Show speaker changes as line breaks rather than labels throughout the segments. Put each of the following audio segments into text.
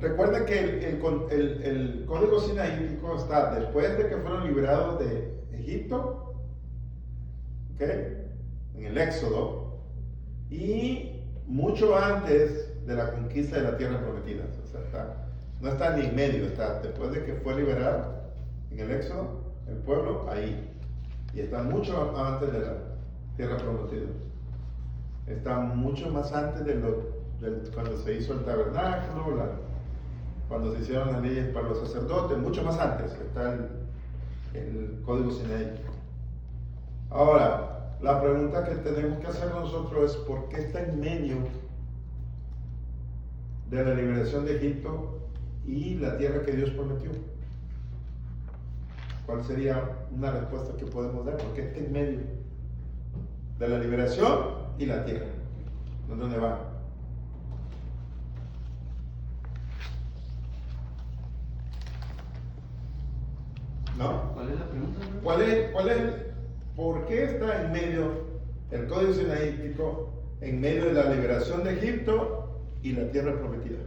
Recuerden que el código sinaítico está después de que fueron liberados de Egipto, ¿ok? En el Éxodo, y mucho antes de la conquista de la tierra prometida. O sea, no está ni en medio, está después de que fue liberado en el Éxodo, el pueblo, ahí. Y está mucho antes de la tierra prometida. Está mucho más antes de cuando se hizo el tabernáculo, cuando se hicieron las leyes para los sacerdotes, mucho más antes está el código sinaítico. Ahora, la pregunta que tenemos que hacer nosotros es ¿por qué está en medio de la liberación de Egipto y la tierra que Dios prometió? ¿Cuál sería una respuesta que podemos dar? ¿Por qué está en medio de la liberación y la tierra? ¿Dónde va? ¿No?
¿Cuál es la pregunta?
¿Por qué está en medio el código sinaítico, en medio de la liberación de Egipto y la tierra prometida?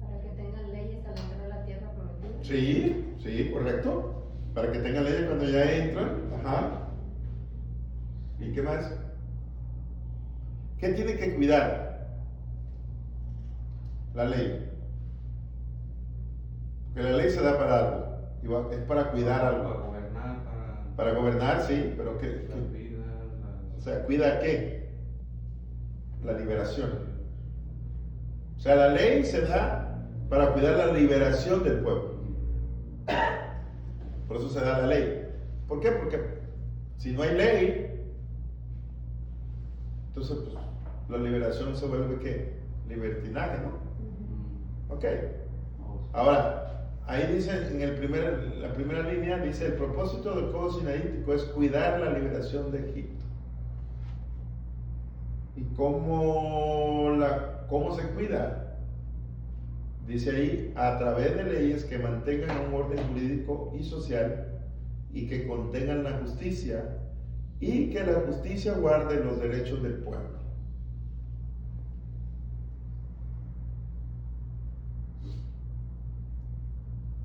Para que tengan leyes al entrar a la tierra prometida.
Sí, correcto. Para que tengan leyes cuando ya entran. Ajá. ¿Y qué más? ¿Qué tiene que cuidar la ley? Porque la ley se da para algo. Es para cuidar algo.
Para gobernar,
Para gobernar, sí, pero
la vida,
o sea, ¿cuida qué? La liberación. O sea, la ley se da para cuidar la liberación del pueblo. Por eso se da la ley. ¿Por qué? Porque si no hay ley, entonces pues, la liberación se vuelve ¿qué? Libertinaje, ¿no? Ok. Ahora, ahí dice, la primera línea, dice, el propósito del código sinaítico es cuidar la liberación de Egipto. ¿Y cómo se cuida? Dice ahí, a través de leyes que mantengan un orden jurídico y social y que contengan la justicia y que la justicia guarde los derechos del pueblo.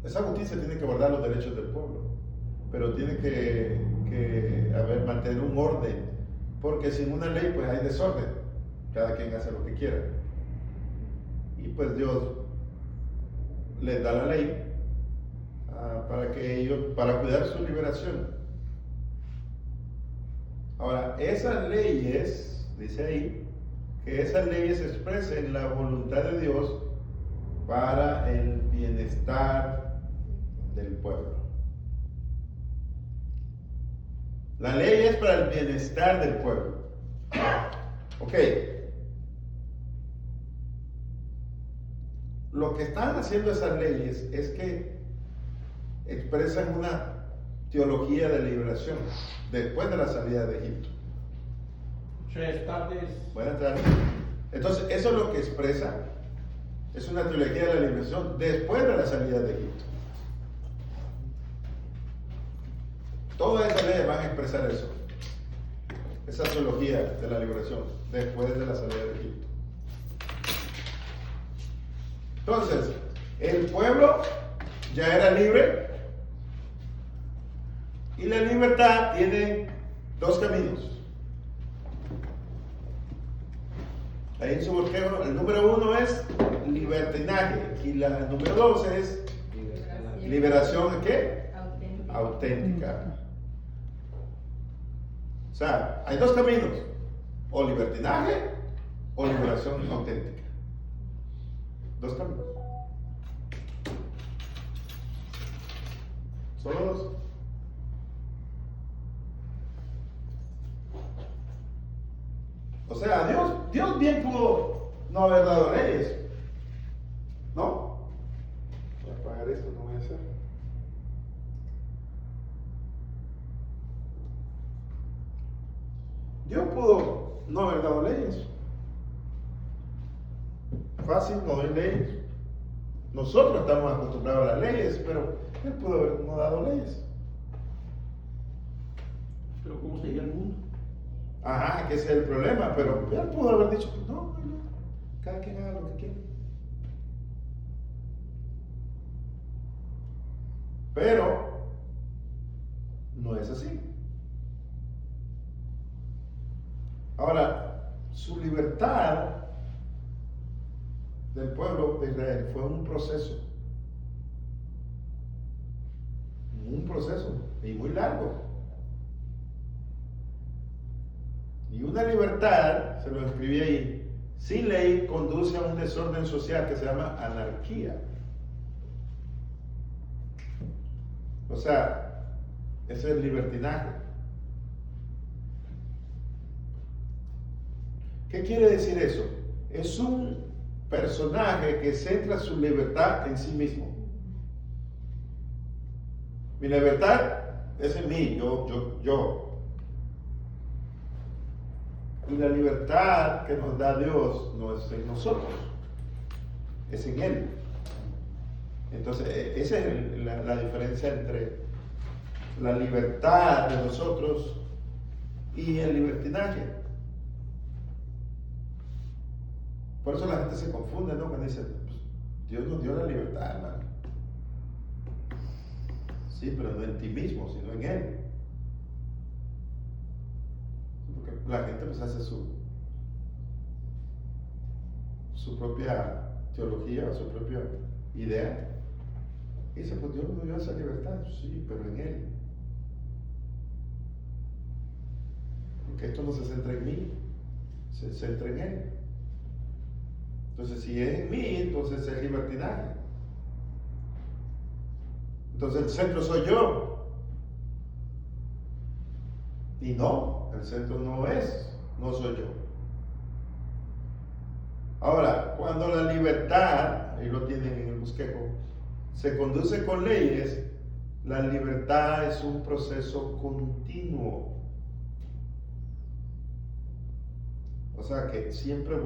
Esa justicia tiene que guardar los derechos del pueblo, pero tiene que mantener un orden, porque sin una ley pues hay desorden, cada quien hace lo que quiera. Y pues Dios les da la ley para cuidar su liberación. Ahora, esas leyes, dice ahí, que esas leyes expresen la voluntad de Dios para el bienestar del pueblo. La ley es para el bienestar del pueblo. Ok. Lo que están haciendo esas leyes es que expresan una teología de liberación después de la salida de Egipto.
Buenas tardes.
Buenas tardes. Entonces, eso es lo que expresa. Es una teología de la liberación después de la salida de Egipto. Todas esas leyes van a expresar eso. Esa teología de la liberación después de la salida de Egipto. Entonces, el pueblo ya era libre y la libertad tiene dos caminos. Ahí en su bosquejo, el número 1 es libertinaje y la número 2 es liberación ¿qué? Auténtica. O sea, hay dos caminos, o libertinaje o liberación auténtica. Dos caminos. Solo dos. O sea, Dios bien pudo no haber dado leyes. ¿No? Voy a apagar esto, no voy a hacer. Dios pudo no haber dado leyes. Fácil, no hay leyes. Nosotros estamos acostumbrados a las leyes, pero Él pudo haber no dado leyes.
Pero ¿cómo sería el mundo?
Ajá, que ese es el problema, pero él pudo haber dicho, pues no, cada quien haga lo que quiera. Pero no es así. Ahora, su libertad del pueblo de Israel fue un proceso y muy largo. Y una libertad, se lo escribí ahí, sin ley conduce a un desorden social que se llama anarquía. O sea, ese es el libertinaje. ¿Qué quiere decir eso? Es un personaje que centra su libertad en sí mismo. Mi libertad es en mí, yo. Y la libertad que nos da Dios no es en nosotros, es en Él. Entonces, esa es la diferencia entre la libertad de nosotros y el libertinaje. Por eso la gente se confunde, ¿no? Cuando dice, pues, Dios nos dio la libertad, hermano. Sí, pero no en ti mismo, sino en Él. Porque la gente pues hace su propia teología, su propia idea. Y dice, pues Dios nos dio esa libertad. Sí, pero en Él. Porque esto no se centra en mí, se centra en Él. Entonces, si es en mí, entonces es libertinaje. Entonces el centro soy yo. Y no, el centro no soy yo. Ahora, cuando la libertad, ahí lo tienen en el bosquejo, se conduce con leyes, la libertad es un proceso continuo. O sea que siempre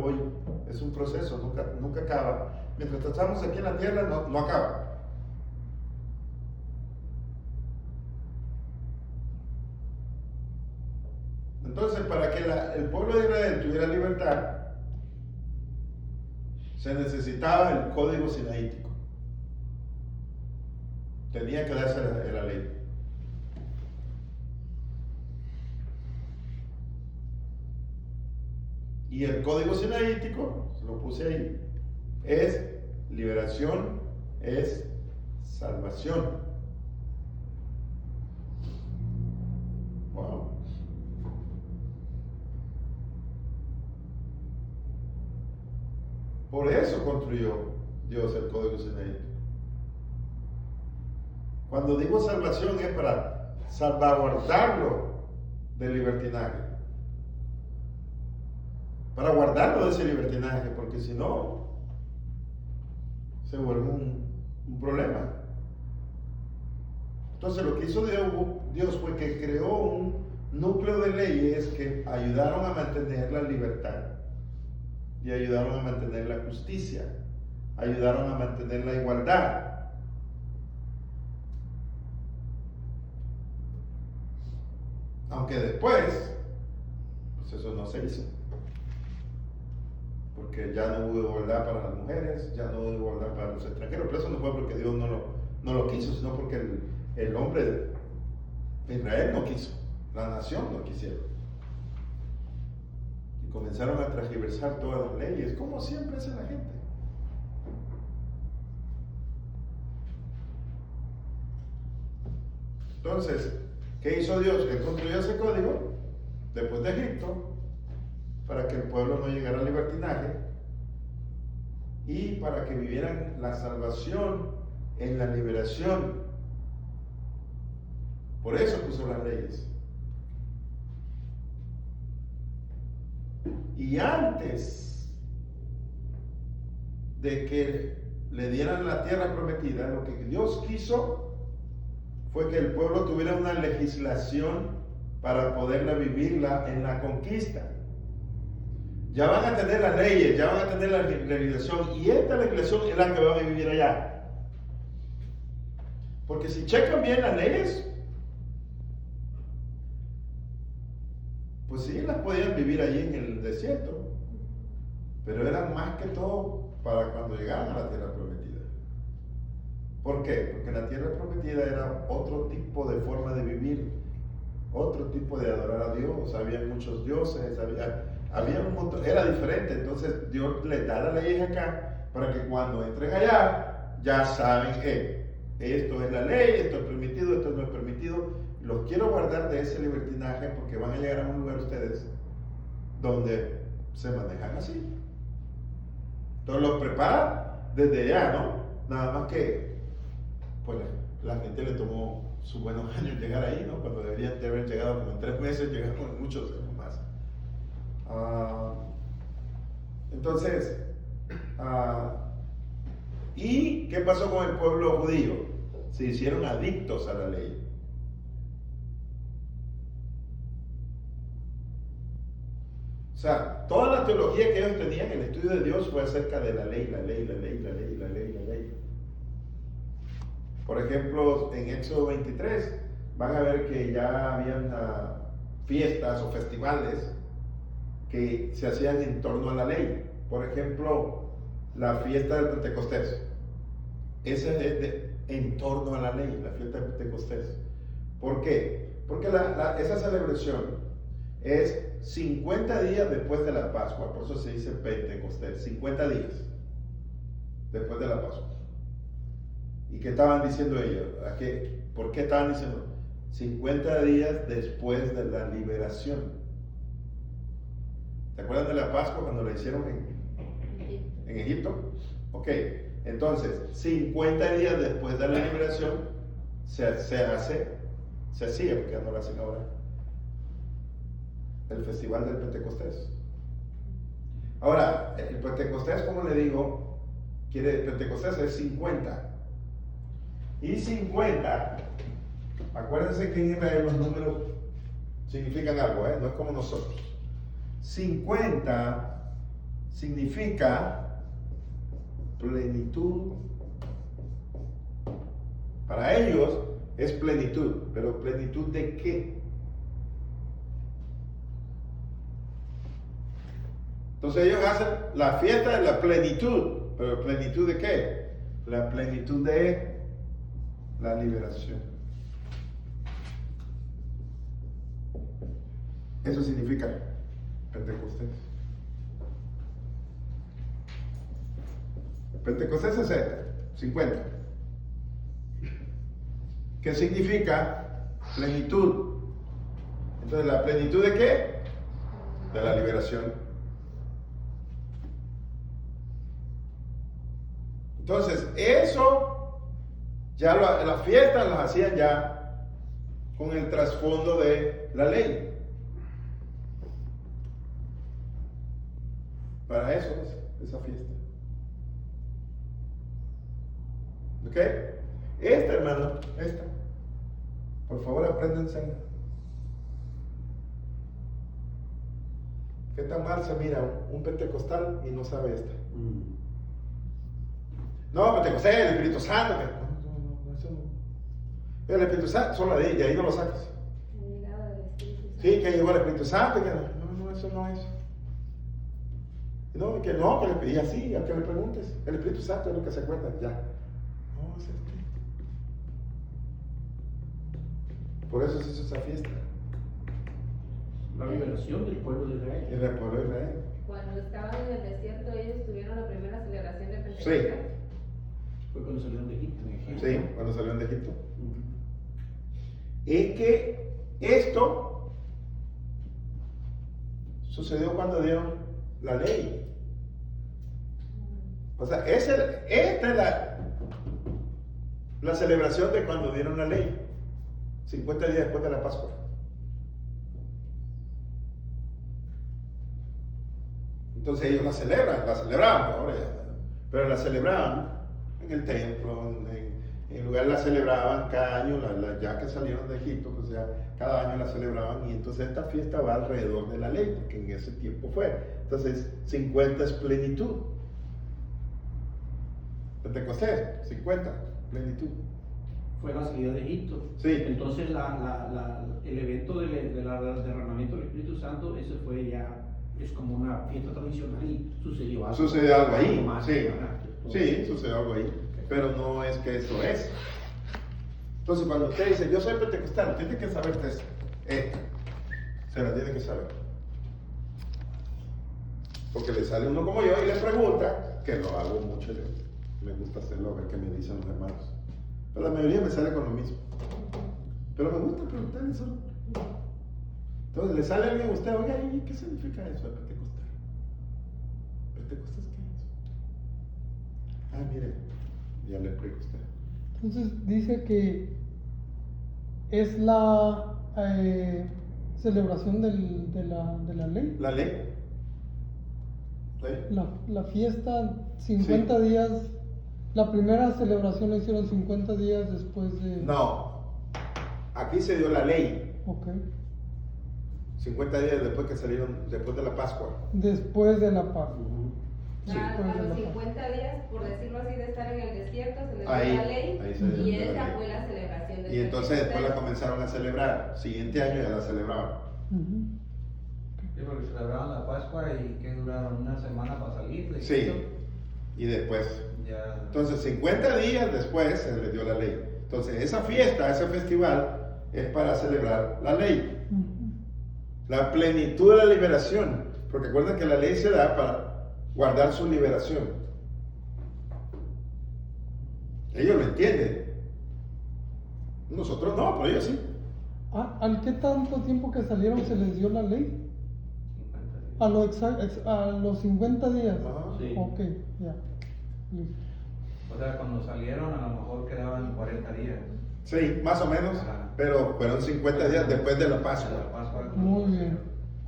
es un proceso, nunca acaba. Mientras estamos aquí en la tierra, no acaba. Entonces, para que el pueblo de Israel tuviera libertad, se necesitaba el código sinaítico. Tenía que darse la ley. Y el código sinaítico, se lo puse ahí, es liberación, es salvación. Wow. Por eso construyó Dios el código sinaítico. Cuando digo salvación es para salvaguardarlo del libertinaje. Para guardarlo de ese libertinaje, porque si no, se vuelve un problema. Entonces lo que hizo Dios fue que creó un núcleo de leyes que ayudaron a mantener la libertad y ayudaron a mantener la justicia, ayudaron a mantener la igualdad. Aunque después, pues eso no se hizo. Porque ya no hubo igualdad para las mujeres, ya no hubo igualdad para los extranjeros. Pero eso no fue porque Dios no lo quiso, sino porque el hombre de Israel no quiso, la nación no quisieron. Y comenzaron a transgiversar todas las leyes, como siempre hace la gente. Entonces, ¿qué hizo Dios? Él construyó ese código después de Egipto, para que el pueblo no llegara al libertinaje y para que vivieran la salvación en la liberación. Por eso puso las leyes. Y antes de que le dieran la tierra prometida, lo que Dios quiso fue que el pueblo tuviera una legislación para poderla vivirla en la conquista. Ya van a tener las leyes, ya van a tener la legislación, y esta legislación es la que van a vivir allá. Porque si checan bien las leyes, pues sí, las podían vivir allí en el desierto, pero eran más que todo para cuando llegaran a la tierra prometida. ¿Por qué? Porque la tierra prometida era otro tipo de forma de vivir, otro tipo de adorar a Dios, había muchos dioses, había un montón, era diferente. Entonces Dios les da las leyes acá para que cuando entren allá ya saben, esto es la ley, esto es permitido, esto no es permitido. Los quiero guardar de ese libertinaje porque van a llegar a un lugar ustedes donde se manejan así. Entonces los prepara desde ya, ¿no? Nada más que, pues la gente le tomó sus buenos años llegar ahí, ¿no? Cuando deberían de haber llegado como en 3 meses, llegaron en muchos años más. Entonces, ¿y qué pasó con el pueblo judío? Se hicieron adictos a la ley. O sea, toda la teología que ellos tenían, el estudio de Dios fue acerca de la ley, la ley, la ley, la ley, la ley, la ley. Por ejemplo, en Éxodo 23 van a ver que ya habían fiestas o festivales que se hacían en torno a la ley. Por ejemplo, la fiesta del Pentecostés. Esa es en torno a la ley, la fiesta del Pentecostés. ¿Por qué? Porque esa celebración es 50 días después de la Pascua, por eso se dice Pentecostés, 50 días después de la Pascua. ¿Y qué estaban diciendo ellos? ¿Por qué estaban diciendo? 50 días después de la liberación. ¿Se acuerdan de la Pascua cuando la hicieron en Egipto? Ok, entonces 50 días después de la liberación se hacía, porque ya no lo hacen ahora, el festival del Pentecostés. Ahora, el Pentecostés, como le digo, Pentecostés es 50. Y 50, acuérdense que en Israel los números significan algo, no es como nosotros. 50 significa plenitud. Para ellos es plenitud, pero ¿plenitud de qué? Entonces ellos hacen la fiesta de la plenitud, pero ¿plenitud de qué? La plenitud de la liberación. Eso significa Pentecostés. Pentecostés es 50. ¿Qué significa plenitud? Entonces, ¿la plenitud de qué? De la liberación. Entonces, eso ya las fiestas las hacían ya con el trasfondo de la ley. Para eso es esa fiesta. ¿Ok? Esta, hermano, esta. Por favor, apréndense. ¿Qué tan mal se mira un pentecostal y no sabe esta? No, Pentecostés, el Espíritu Santo. No, eso no. El Espíritu Santo, solo de ahí no lo sacas. Sí, que llegó el Espíritu Santo. No, eso no es. No, que le pedí así, al que le preguntes. El Espíritu Santo es lo que se acuerda, ya. No, es este. Por eso se hizo esa fiesta.
La liberación del pueblo de Israel.
El pueblo de Israel.
Cuando estaban en el desierto, ellos tuvieron la primera celebración de Pentecostés.
Sí.
Fue cuando salieron de Egipto.
Sí, cuando salieron de Egipto. Y que esto sucedió cuando dieron la ley. O sea, esta es la celebración de cuando dieron la ley. 50 días después de la Pascua. Entonces ellos la celebraban ahora ya, pero la celebraban en el templo, en lugar la celebraban cada año, ya que salieron de Egipto, pues ya cada año la celebraban, y entonces esta fiesta va alrededor de la ley, porque en ese tiempo fue. Entonces 50 es plenitud. Pentecostés, 50, plenitud.
fue la salida de Egipto.
Sí.
Entonces el evento del derramamiento del Espíritu Santo, ese fue ya, es como una fiesta tradicional y sucedió algo.
Sucedió algo ahí,
más,
sí.
¿verdad?
Sí, sucedió algo ahí. Pero no es que eso es. Entonces, cuando usted dice, yo soy pentecostal, tiene que saber esto. Se la tiene que saber. Porque le sale uno como yo y le pregunta, que lo hago mucho yo. Me gusta hacerlo, a ver qué me dicen los hermanos. Pero la mayoría me sale con lo mismo. Pero me gusta preguntarle eso. Entonces le sale a alguien a usted, oiga, ¿y qué significa eso de pentecostal? ¿Pentecostal qué es? Ah, mire, ya le explico a usted.
Entonces dice que es la celebración de la ley.
¿La ley? ¿Ley?
La fiesta, 50 días. La primera celebración la hicieron 50 días después de.
No, aquí se dio la ley.
Ok.
50 días después que salieron, después de la Pascua.
Después de la Pascua.
Sí.
A
Después de
los
la
50 días, por decirlo así, de estar en el desierto, se les dio
Ahí
la ley
se dio
y
la
esa
ley.
fue la celebración de
Y entonces después la comenzaron a celebrar. Siguiente año ya la celebraban.
Ujú.
Sí, porque celebraban la Pascua y que duraron una semana para salir de
Sí.
Egipto.
Y después.
Ya.
Entonces 50 días después se les dio la ley. Entonces esa fiesta, ese festival es para celebrar la ley.
Ujú.
La plenitud de la liberación. Porque acuerdan que la ley se da para guardar su liberación. Ellos lo entienden. Nosotros no, pero ellos sí.
¿Al qué tanto tiempo que salieron se les dio la ley?
50 días.
A los 50 días.
Ajá.
Sí.
Ok, ya. Listo.
O sea, cuando salieron a lo mejor quedaban 40 días.
Sí, más o menos.
Ajá.
Pero fueron 50 días después de la
De
Pascua.
la Pascua.
Muy bien,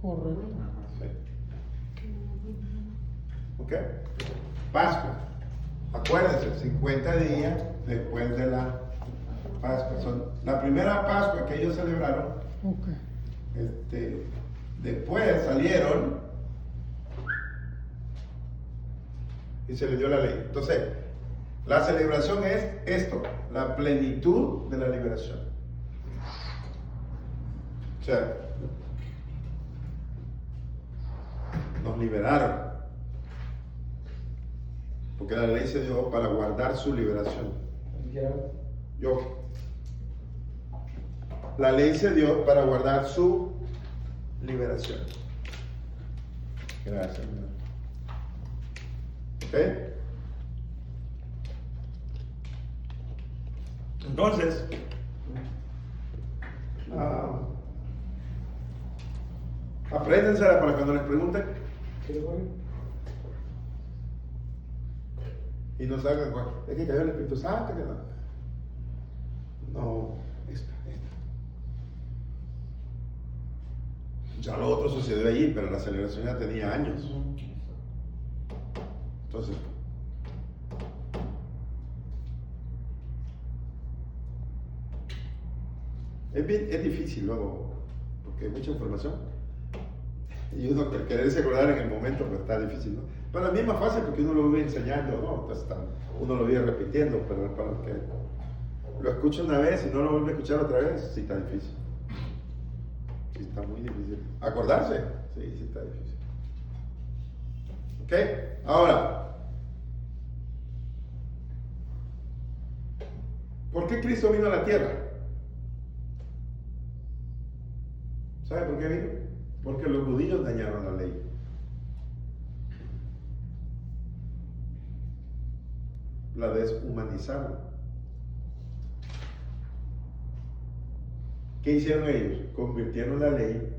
correcto.
Ajá.
Sí. ¿Ok? Pascua. Acuérdense, 50 días después de la Pascua. La primera Pascua que ellos celebraron,
Ok.
después salieron y se les dio la ley. Entonces, la celebración es esto, la plenitud de la liberación. O sea, nos liberaron. Porque la ley se dio para guardar su liberación. La ley se dio para guardar su liberación. Gracias, hermano. ¿Ok? Entonces, apréndensela para cuando les pregunten y no salgan con, es que cayó el Espíritu Santo, que no. No, esta. Ya lo otro sucedió allí, pero la celebración ya tenía años. Entonces, es difícil luego, porque hay mucha información. Y uno quererse acordar en el momento, pues está difícil, ¿no? Para mí es más fácil porque uno lo vive enseñando, ¿no? Entonces uno lo vive repitiendo, pero para los que lo escucha una vez y no lo vuelve a escuchar otra vez, sí está difícil. Sí está muy difícil. ¿Acordarse? Sí está difícil. ¿Ok? Ahora, ¿por qué Cristo vino a la tierra? ¿Sabe por qué vino? Porque los judíos dañaron la ley. La deshumanizaron. ¿Qué hicieron ellos? Convirtieron la ley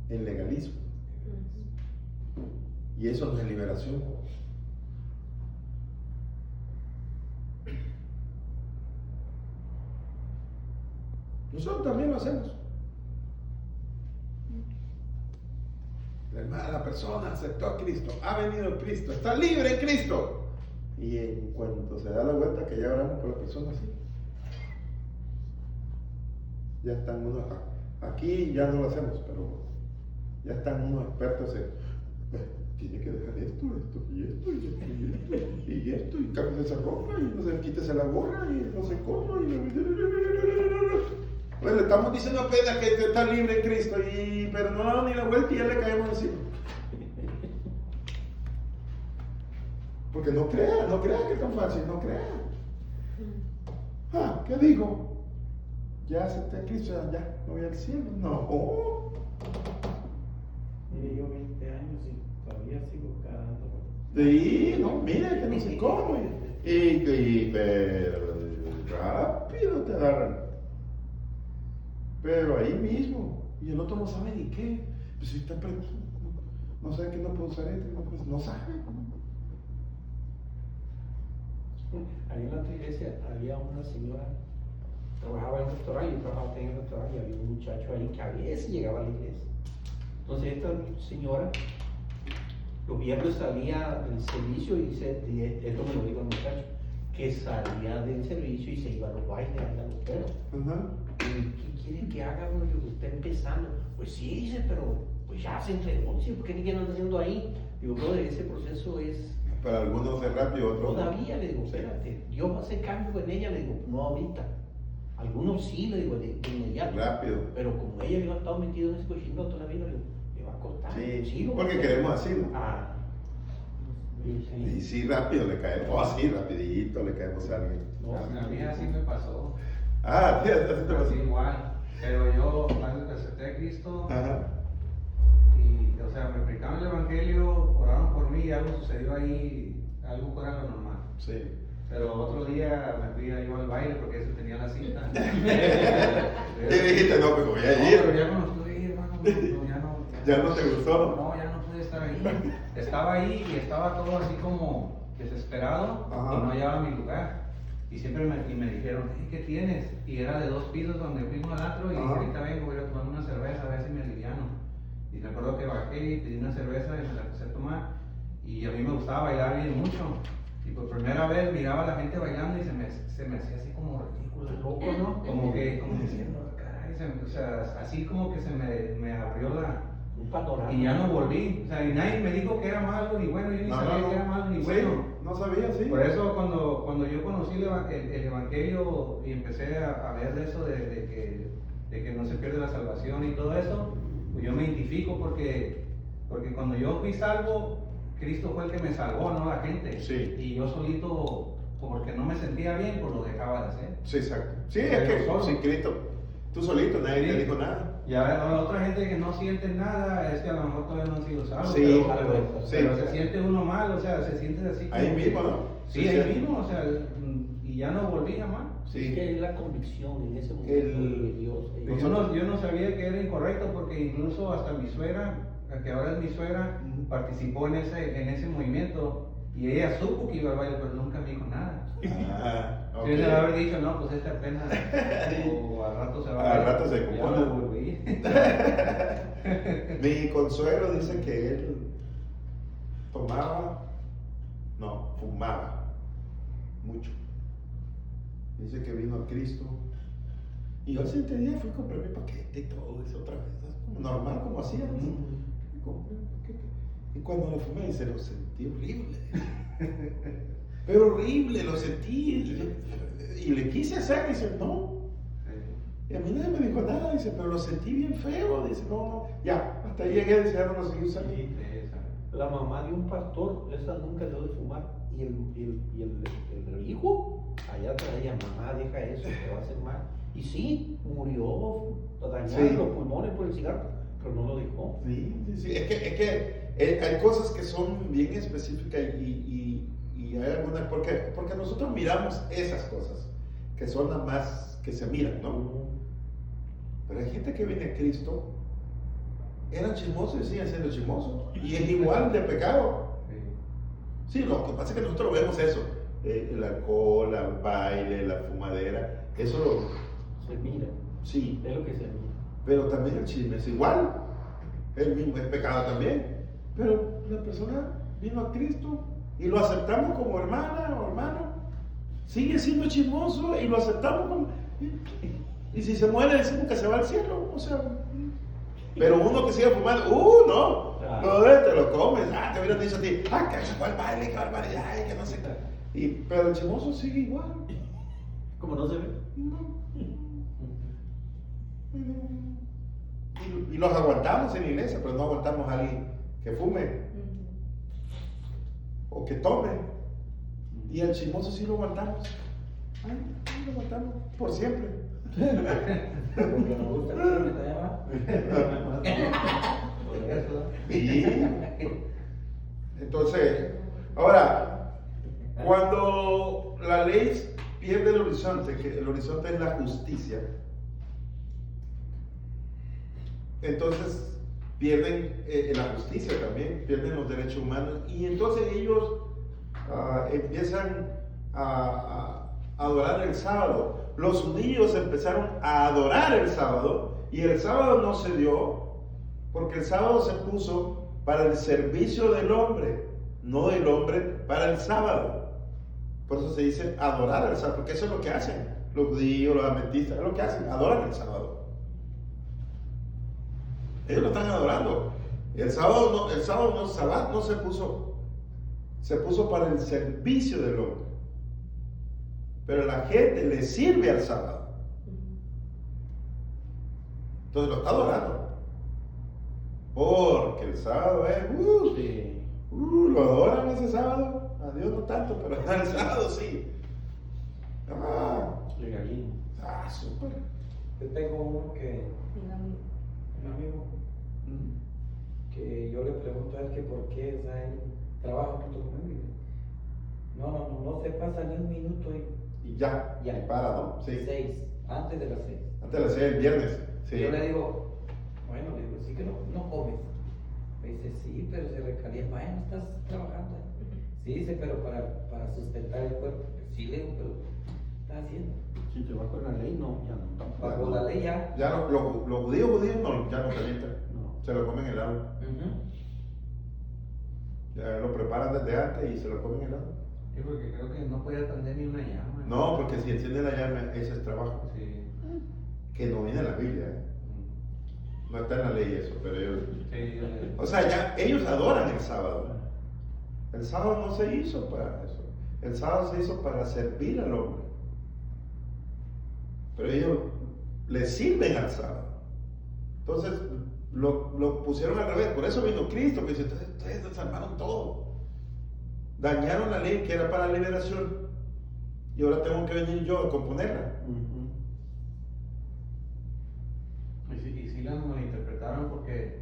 en legalismo. Y eso no es liberación. Nosotros también lo hacemos. La persona aceptó a Cristo, ha venido a Cristo, está libre en Cristo. Y en cuanto se da la vuelta que ya oramos por la persona así, ya están unos, aquí ya no lo hacemos, pero ya están unos expertos en tiene que dejar esto, y esto, y cámbiate esa ropa, y no se quítese la gorra, y no sé cómo, Pues le estamos diciendo apenas que está libre en Cristo, pero no ha dado ni la vuelta y ya le caemos encima. Porque no crea que es tan fácil, no crea. ¿Qué digo? Ya acepté a Cristo, ya no voy al cielo. No.
Mire, yo 20 años y todavía sigo cagando.
Sí, no, mira que no sé cómo. Pero rápido te agarran. Pero ahí mismo. Y el otro no sabe ni qué. Pues si está no sabe que no puede usar esto, no sabe.
Ahí en la otra iglesia había una señora, trabajaba en un restaurante, yo trabajaba también en un restaurante y había un muchacho ahí que a veces llegaba a la iglesia. Entonces esta señora, los viernes salía del servicio y esto me lo dijo el muchacho, que salía del servicio y se iba a los bailes, a los perros. ¿Qué quiere que haga? Bueno, yo, usted empezando. Pues sí, dice, pero pues ya se entregó, dice, ¿por qué no anda haciendo ahí? Digo, brother, ese proceso es...
Para algunos es rápido, otros
todavía, le digo, espérate, Dios va a hacer cambio en ella, le digo, no ahorita. Algunos sí, le digo, de inmediato.
rápido.
Pero como ella había estado metido en ese cochino toda la vida, le va a costar.
Sí, porque queremos así, ¿no? Y sí, rápido le caemos, así, rapidito le caemos a alguien.
A mí así me pasó.
Sí, así te pasó.
Así igual. Pero yo, cuando acepté a Cristo,
Ajá.
y, o sea, me predicaron el evangelio, oraron por mí y algo sucedió ahí, algo fuera de lo normal.
Sí.
Pero otro día me fui yo al baile porque ese tenía la cita.
Y dijiste, no, pues voy a
No,
ir.
pero ya cuando estuve ahí, hermano, ya no.
¿Ya no te gustó?
No, ya no pude estar ahí. Estaba ahí y estaba todo así como desesperado.
Ajá.
Y no hallaba mi lugar. Y siempre me dijeron, ¿qué tienes? Y era de 2 pisos donde fuimos al antro y dije,
Ajá.
ahorita vengo, voy a tomar una cerveza a ver si me aliviano. Y recuerdo que bajé y pedí una cerveza y me la empecé a tomar. Y a mí me gustaba bailar bien mucho. Y por primera vez miraba a la gente bailando y se me hacía así como ridículo, loco, ¿no? Como diciendo, caray, o sea, así como que se me abrió
un panorama.
y ya no volví. O sea, y nadie me dijo que era malo ni bueno, yo ni sabía que era malo ni bueno.
Sí, no sabía, sí.
Por eso cuando yo conocí el evangelio y empecé a ver de eso de que no se pierde la salvación y todo eso, pues yo me identifico porque cuando yo fui salvo, Cristo fue el que me salvó, no la gente.
Sí.
Y yo solito, porque no me sentía bien, pues lo dejaba de hacer.
Sí, exacto. Sí,
Pero
es que
solo.
sin Cristo, tú solito, nadie
Sí.
te dijo nada.
Y a la otra gente que no siente nada, es que a lo mejor todavía no han sido salvos.
Sí,
pero se siente uno mal, o sea, se siente así.
Ahí
como
mismo,
que-
¿no?
Sí,
Sí,
ahí
sí.
mismo, o sea, y ya no volví jamás.
Sí.
Es que es la convicción en ese momento de Dios.
Pues yo no sabía que era incorrecto porque incluso hasta mi suegra, que ahora es mi suegra, participó en ese movimiento y ella supo que iba al baile, pero nunca me dijo nada.
Ok.
Yo le haber dicho, no, pues esta apenas, o al rato se va.
Al rato se
Ya
compone.
no volví.
Mi consuelo dice que él fumaba mucho. Dice que vino a Cristo. Y yo el siguiente día fui a comprar mi paquete y todo eso otra vez. Como normal, como hacía. Y compré un paquete. Y cuando lo fumé, dice, lo sentí horrible. Pero horrible, lo sentí. Y le quise hacer, dice, no. Y a mí nadie me dijo nada, dice, pero lo sentí bien feo. Dice, no, ya, hasta ahí llegué, dice, ya no lo seguí usando.
La mamá de un pastor, esa nunca dejó de fumar. Y el hijo, allá traía, mamá, deja eso, te va a hacer mal. Y sí, murió dañado
Sí.
los pulmones por el cigarro, pero no lo dejó.
Sí, sí, sí. Es que hay cosas que son bien específicas y hay algunas, porque nosotros miramos esas cosas, que son las más que se miran, ¿no? Pero hay gente que viene a Cristo, eran chismosos y siguen siendo chismosos, y es igual de pecado. Sí, lo que pasa es que nosotros vemos eso, el alcohol, el baile, la fumadera, eso
Se mira,
sí,
es lo que se mira.
pero también el chisme es igual, el mismo es pecado también, pero la persona vino a Cristo y lo aceptamos como hermana o hermano, sigue siendo chismoso y lo aceptamos como... Y si se muere decimos que se va al cielo, o sea... Pero uno que sigue fumando, no,
Claro.
te lo comes, te hubieran dicho a ti, que se fue el baile, qué barbaridad, ay, que no sé qué. Pero el chismoso sigue igual.
Como no se ve.
Y los aguantamos en la iglesia, pero no aguantamos a alguien que fume o que tome. Y el chismoso sí lo aguantamos. Ay, sí lo aguantamos por siempre.
Porque nos gusta el chisme, ¿te
Por eso.
Y entonces, ahora, cuando la ley pierde el horizonte, que el horizonte es la justicia, entonces pierden la justicia también, pierden los derechos humanos y entonces ellos empiezan a adorar el sábado. Los judíos empezaron a adorar el sábado y el sábado no se dio porque el sábado se puso para el servicio del hombre, no del hombre para el sábado. Por eso se dice adorar el sábado, porque eso es lo que hacen los judíos, los adventistas, es lo que hacen, adoran el sábado. Ellos lo están adorando. El sábado no se puso para el servicio del hombre. Pero la gente le sirve al sábado. Entonces lo está adorando. Porque el sábado es,
Sí.
lo adoran ese sábado. A Dios no tanto, pero el sábado sí.
Regalín.
Súper.
Yo tengo uno que, un amigo, que yo le pregunto a él que por qué, o sea, él trabaja junto conmigo. Y dice, no se pasa ni un minuto
Y ya,
Ya.
y para, ¿no? Sí.
6, antes de las 6.
Antes de las 6 el viernes. Sí.
Yo le digo, bueno, le digo, sí que no comes. Me dice, sí, pero se recalienta. Bueno, estás trabajando. Sí, dice, pero para sustentar el cuerpo. Sí, le digo, pero ¿qué estás haciendo?
Si te vas con la ley, no, ya no. Tampoco.
Bajo la ley ya.
Ya los judíos no, ya no calientan.
No.
Se lo comen helado. Ya lo preparan desde antes y se lo comen helado.
Sí, porque creo que no podía prender ni una llama.
No, porque si enciende la llama, ese es trabajo.
Sí.
Que no viene en la Biblia. No está en la ley eso, pero ellos.
Sí,
O sea, ya ellos adoran el sábado. El sábado no se hizo para eso. El sábado se hizo para servir al hombre. Pero ellos le sirven al sábado. Entonces lo pusieron al revés. Por eso vino Cristo, que dice, ustedes desarmaron todo. Dañaron la ley que era para la liberación. Y ahora tengo que venir yo a componerla.
Y sí la malinterpretaron porque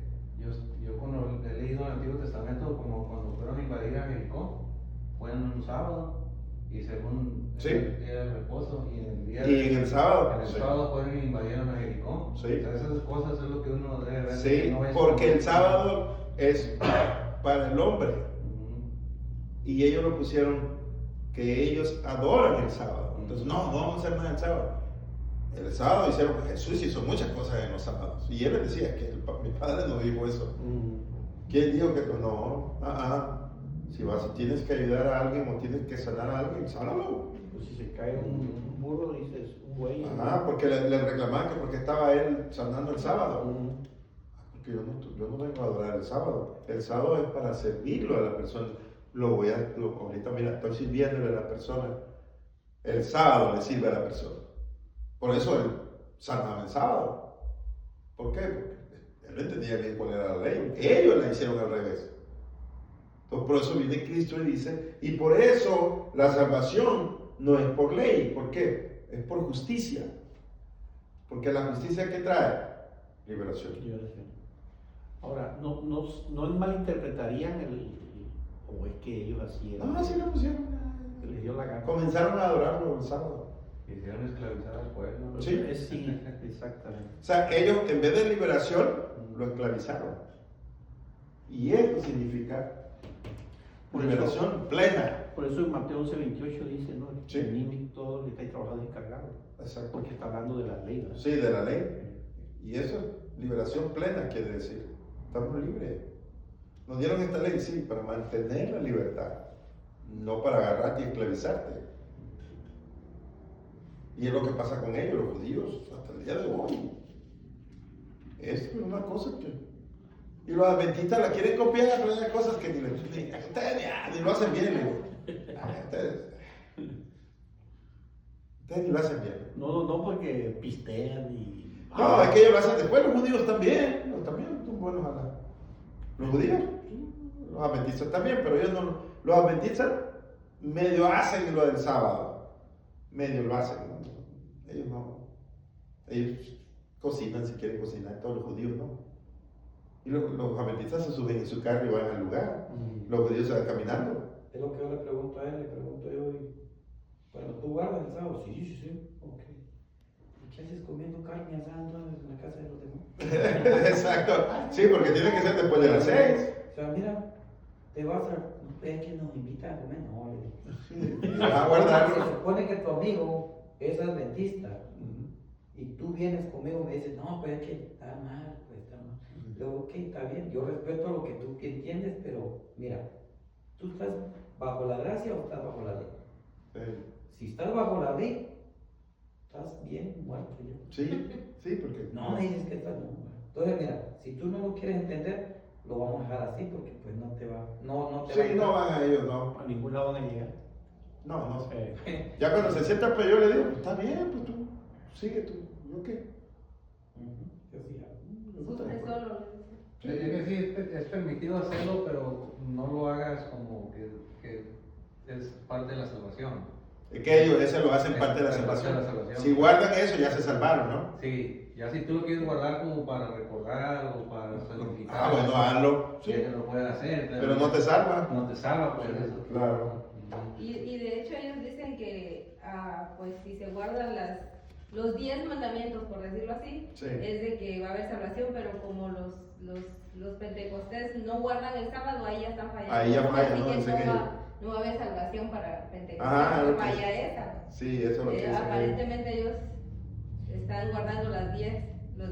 yo cuando he leído el Antiguo Testamento, como cuando fueron a invadir a Jericó, fue en un sábado y según
Sí.
el día del reposo y en el día
Y en el sábado,
en el
sí.
sábado fueron y invadieron a Jericó.
Sí.
O sea, esas cosas es lo que uno debe ver.
Sí,
que no es
porque
como-
el sábado es para el hombre.
Ujú.
Y ellos lo pusieron que ellos adoran el sábado. Entonces, no vamos a hacer nada el sábado. El sábado hicieron, Jesús hizo muchas cosas en los sábados. Y él les decía que mi padre no dijo eso. ¿Quién dijo que no? Si tienes que ayudar a alguien o tienes que sanar a alguien, sánalo.
Pues si se cae un burro, dices, un buey.
Porque le reclamaban que porque estaba él sanando el sábado. Porque yo no vengo a adorar el sábado. El sábado es para servirlo a la persona. Ahorita, mira, estoy sirviéndole a la persona. El sábado le sirve a la persona. Por eso él sanaba el sábado. ¿Por qué? Porque él no entendía bien cuál era la ley. Ellos la hicieron al revés. Entonces, por eso viene Cristo y dice, y por eso la salvación no es por ley. ¿Por qué? Es por justicia. Porque la justicia, ¿qué trae? Liberación.
Liberación. Ahora, no malinterpretarían o es que ellos así eran.
No, así le pusieron.
Se les dio la gana.
Comenzaron a adorarlo el sábado.
Quisieron esclavizar al pueblo.
Sí.
Sí, exactamente.
O sea, ellos en vez de liberación, lo esclavizaron. Y eso significa
Por
liberación plena.
Por eso en Mateo 11:28 dice, ¿no?
Sí.
Venid todos los que estáis trabajando y cargados.
Exacto.
Porque está hablando de la ley, ¿verdad?
Sí, de la ley. Y eso es liberación plena, quiere decir. Estamos libres. Nos dieron esta ley, sí, para mantener la libertad. No para agarrarte y esclavizarte. Y es lo que pasa con ellos, los judíos, hasta el día de hoy. Es una cosa que... Y los adventistas la quieren copiar, pero hay cosas que ustedes ni lo hacen bien, le digo. Ustedes ni lo hacen bien.
No porque pistean y...
No, es que ellos lo hacen después, los judíos también son buenos a la... Los judíos, los adventistas también, pero ellos no... Los adventistas medio hacen lo del sábado, medio lo hacen, ¿no? Ellos no... Ellos cocinan si quieren cocinar, todos los judíos no. Y los adventistas se suben en su carro y van al lugar, los judíos se van caminando.
Es lo que yo le pregunto a él, le pregunto yo, bueno, ¿tú guardas el sábado? Sí, ok. ¿Y qué haces comiendo carne asada entonces en la casa de los demás?
Exacto, sí, porque tiene que ser después de las 6.
O sea, mira, te vas a... ¿Ves que nos invitan a comer? No, le digo.
Y vas a guardarlo.
Se supone que tu amigo es adventista y tú vienes conmigo y me dices, no, pues es que está mal, pues está mal. Yo, ok, está bien, yo respeto lo que tú entiendes, pero mira, ¿tú estás bajo la gracia o estás bajo la ley?
Sí.
Si estás bajo la ley, estás bien muerto ya.
Sí, porque...
No me dices que estás bien muerto. Entonces, mira, si tú no lo quieres entender, lo vamos a dejar así porque pues no te va, no te va a
Sí, no van a ellos, no.
A ningún lado van a llegar.
No. Ya cuando se sienta, pues yo le digo, pues está bien, pues tú, sigue tú, ¿yo qué?
Yo sí,
Sufre solo.
Sí, es que sí, es permitido hacerlo, pero no lo hagas como que es parte de la salvación.
Es que ellos ese lo hacen
Es
parte de la
parte de la
salvación.
salvación.
Si guardan eso, ya se salvaron, ¿no?
Sí, ya si tú lo quieres guardar como para recordar o para santificar.
Ah, bueno, hazlo.
Sí, que lo pueden hacer.
Pero no te salva.
No te salva, pues eso.
Claro.
Y de hecho ellos dicen que pues si se guardan los 10 mandamientos, por decirlo así,
Sí.
es de que va a haber salvación, pero como los pentecostés no guardan el sábado, ahí ya están fallando.
Ahí ya fallan,
Así
¿no?
que
Dicen ellos.
no va a haber salvación para pentecostés,
Ajá,
no
ok.
falla esa.
Sí, eso es lo que dicen ellos.
Aparentemente ellos están guardando los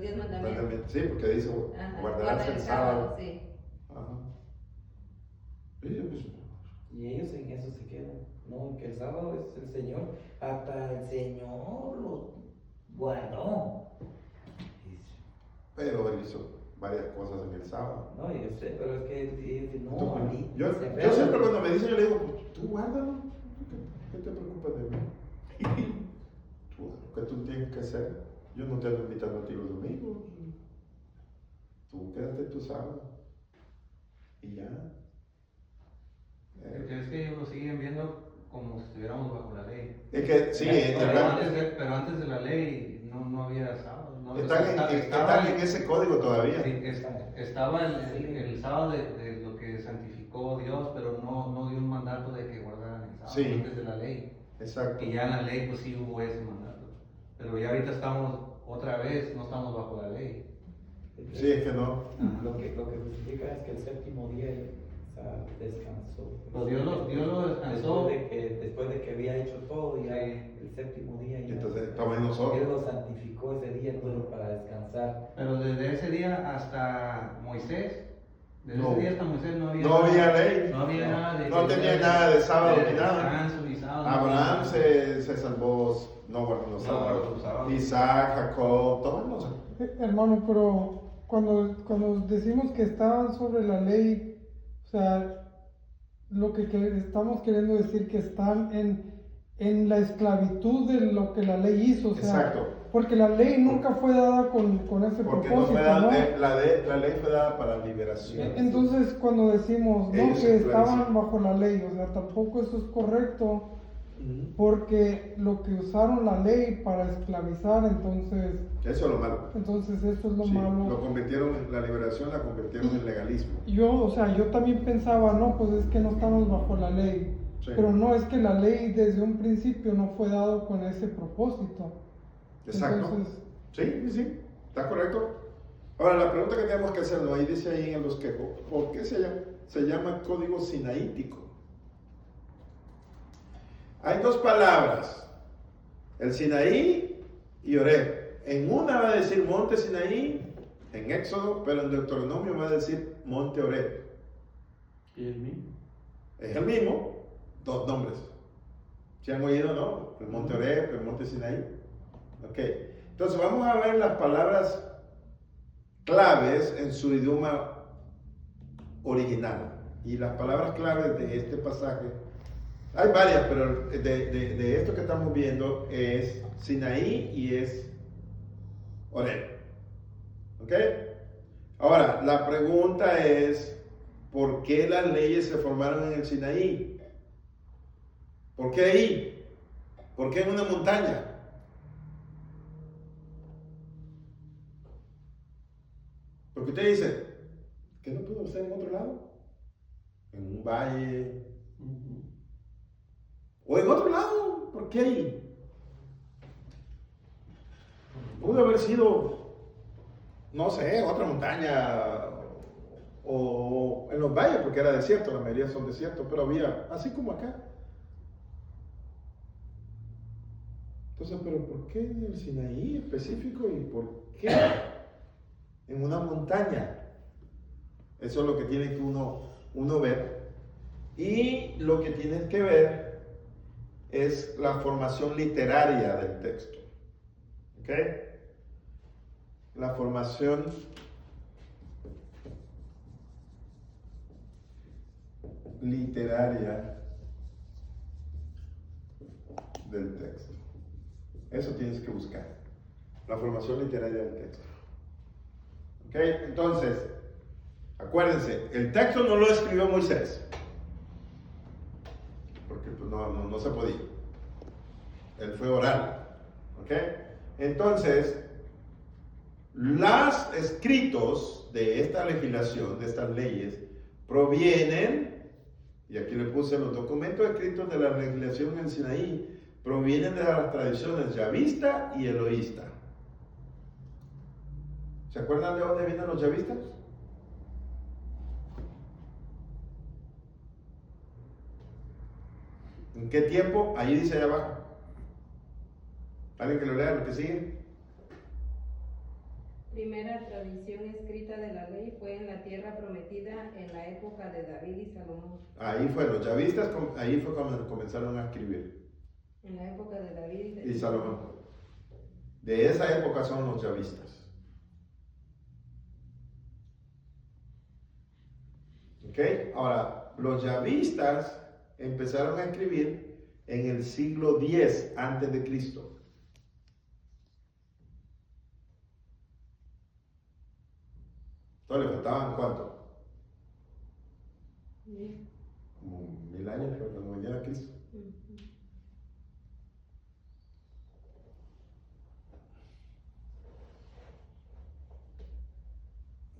10 mandamientos.
Sí, porque dice,
Ajá,
guardarás
guardan
el sábado.
sí.
Ajá. Sí, pues,
Y ellos en eso se quedan, no, que el sábado es el Señor, hasta el Señor lo guardó.
pero él hizo varias cosas en el sábado.
No, yo sé, pero es que ellos dicen, no,
Tú,
a mí.
yo siempre cuando me dicen, yo le digo, pues, tú guárdalo, ¿qué te preocupas de mí? ¿Qué tú tienes que hacer? Yo no te ando invitando a ti los domingos. Tú quédate tu sábado. Y ya.
Es que ellos lo siguen viendo como si estuviéramos bajo la ley.
Es que sí,
Pero antes de la ley no había sábado. No,
están en ese código todavía.
Sí, estaba el sábado de lo que santificó Dios, pero no dio un mandato de que guardaran el sábado
Sí.
antes de la ley.
Exacto.
Y ya en la ley pues sí hubo ese mandato. Pero ya ahorita estamos otra vez, no estamos bajo la ley.
Sí, es que no.
Lo que justifica es que el séptimo día descansó.
Pues Dios lo descansó.
Después de que había hecho todo, ya
Sí.
el séptimo día.
Y
Ya,
entonces estamos en nosotros.
Él lo santificó ese día entonces, para descansar.
Pero desde ese día hasta Moisés, desde
No.
ese día hasta Moisés no
No había ley.
No había nada de...
No tenía nada de sábado ni nada.
descanso, ni sábado,
Abraham
ni-
se salvó, no guardó los
No guardó
sábados.
los sábados.
Isaac, Jacob, todos no sé.
Hermano, pero cuando decimos que estaban sobre la ley, o sea, lo que estamos queriendo decir que están en la esclavitud de lo que la ley hizo, o sea,
Exacto.
porque la ley nunca fue dada con ese
Porque no
propósito,
fue dada,
¿no?
la ley fue dada para liberación.
Entonces, cuando decimos, no,
Ellos
que
esclavizan.
estaban bajo la ley, o sea, tampoco eso es correcto, porque lo que usaron la ley para esclavizar, entonces
Eso es lo malo.
eso es lo
Sí,
malo.
lo convirtieron en la liberación, la convirtieron en legalismo.
Yo, o sea, yo también pensaba, no, pues es que no estamos bajo la ley.
Sí.
Pero no, es que la ley desde un principio no fue dado con ese propósito.
Exacto.
Entonces,
Sí, está correcto. Ahora, la pregunta que tenemos que hacernos, ahí dice ahí en los quejos, ¿por qué se llama código sinaítico? Hay dos palabras, el Sinaí y Oreb. En una va a decir monte Sinaí, en Éxodo, pero en Deuteronomio va a decir monte Oreb.
¿Y el mismo?
Es el mismo, dos nombres. ¿Se han oído, no? El monte Oreb, el monte Sinaí. Ok. Entonces vamos a ver las palabras claves en su idioma original. Y las palabras claves de este pasaje, hay varias, pero de esto que estamos viendo es Sinaí y es Horeb. ¿Ok? Ahora, la pregunta es, ¿por qué las leyes se formaron en el Sinaí? ¿Por qué ahí? ¿Por qué en una montaña? Porque usted dice, ¿qué no pudo ser en otro lado? En un valle. O en otro lado, ¿por qué ahí? Pudo haber sido, no sé, otra montaña o en los valles, porque era desierto, la mayoría son desiertos, pero había, así como acá. Entonces, ¿pero por qué en el Sinaí específico y por qué en una montaña? Eso es lo que tiene que uno ver. Y lo que tienes que ver es la formación literaria del texto. ¿Ok? La formación literaria del texto. Eso tienes que buscar. La formación literaria del texto. ¿Ok? Entonces, acuérdense, el texto no lo escribió Moisés. Porque pues, no se podía. Él fue oral. ¿Ok? Entonces, los escritos de esta legislación, de estas leyes, provienen, y aquí le puse los documentos escritos de la legislación en Sinaí, provienen de las tradiciones yavista y eloísta. ¿Se acuerdan de dónde vienen los yavistas? ¿En qué tiempo? Ahí dice allá abajo. ¿Alguien que lo lea, lo que sigue?
Primera tradición escrita de la ley fue en la tierra prometida en la época de David y Salomón.
Ahí fue, los yavistas, ahí fue cuando comenzaron a escribir.
En la época de David
Y Salomón. De esa época son los yavistas. ¿Ok? Ahora, los yavistas empezaron a escribir en el siglo X antes de Cristo. Entonces le faltaban ¿cuánto? Como 1000 años para cuando viniera Cristo.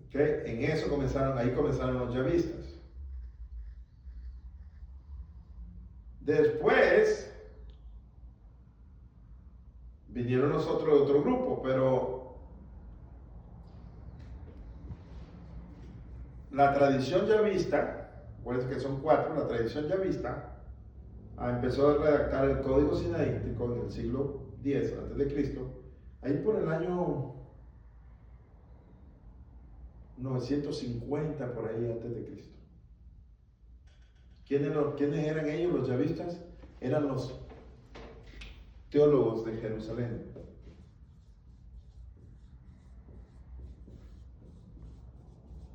¿Ok? En eso ahí comenzaron los yavistas. Después vinieron nosotros de otro grupo, pero la tradición yavista, acuérdense que son 4, la tradición yavista empezó a redactar el Código Sinaítico en el siglo X a.C., ahí por el año 950, por ahí antes de Cristo. ¿Quiénes eran ellos, los yavistas? Eran los teólogos de Jerusalén.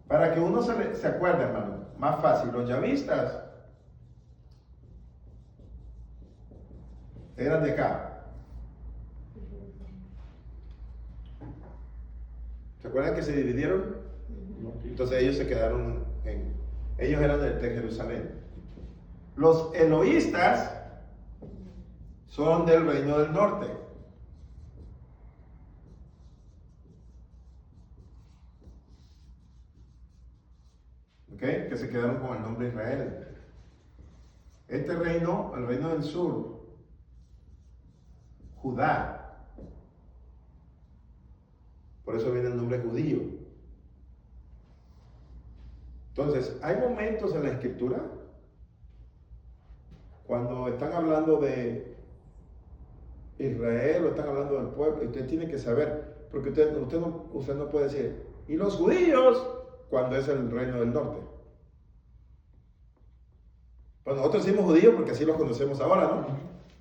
Para que uno se acuerde, hermano, más fácil, los yavistas eran de acá. ¿Se acuerdan que se dividieron? Entonces ellos se quedaron ellos eran de Jerusalén. Los eloístas son del reino del norte. ¿Ok? Que se quedaron con el nombre Israel. Este reino, el reino del sur, Judá. Por eso viene el nombre judío. Entonces, hay momentos en la escritura cuando están hablando de Israel o están hablando del pueblo, y usted tiene que saber, porque usted no puede decir, y los judíos, cuando es el reino del norte. Pues nosotros decimos judíos porque así los conocemos ahora, ¿no?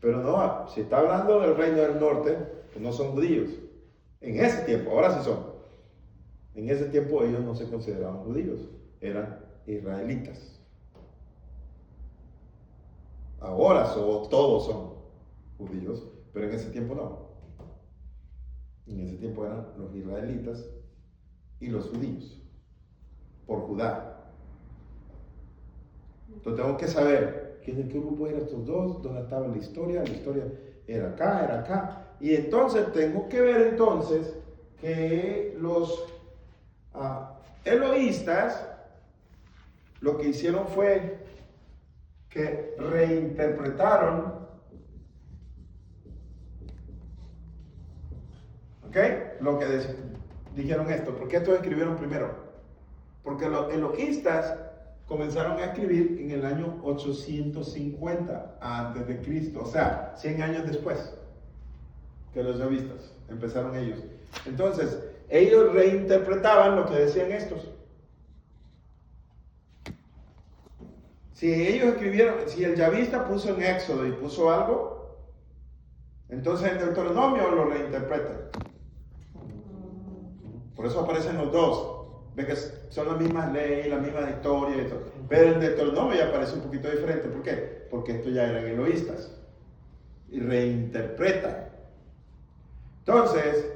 Pero no, si está hablando del reino del norte, pues no son judíos. En ese tiempo, ahora sí son. En ese tiempo ellos no se consideraban judíos, eran israelitas. Ahora todos son judíos, pero en ese tiempo no. En ese tiempo eran los israelitas y los judíos, por Judá. Entonces tengo que saber ¿en qué grupo eran estos dos? ¿Dónde estaba la historia? La historia era acá. Y entonces tengo que ver entonces que los eloístas lo que hicieron fue que reinterpretaron, ¿ok? Lo que dijeron esto. ¿Por qué estos escribieron primero? Porque los eloístas comenzaron a escribir en el año 850 antes de Cristo, o sea, 100 años después que los yavistas empezaron ellos. Entonces, ellos reinterpretaban lo que decían estos. Si ellos escribieron, si el yavista puso en Éxodo y puso algo, entonces en Deuteronomio lo reinterpretan. Por eso aparecen los dos. Ve que son las mismas leyes, la misma historia y todo. Pero en Deuteronomio ya aparece un poquito diferente. ¿Por qué? Porque estos ya eran eloístas. Y reinterpretan. Entonces,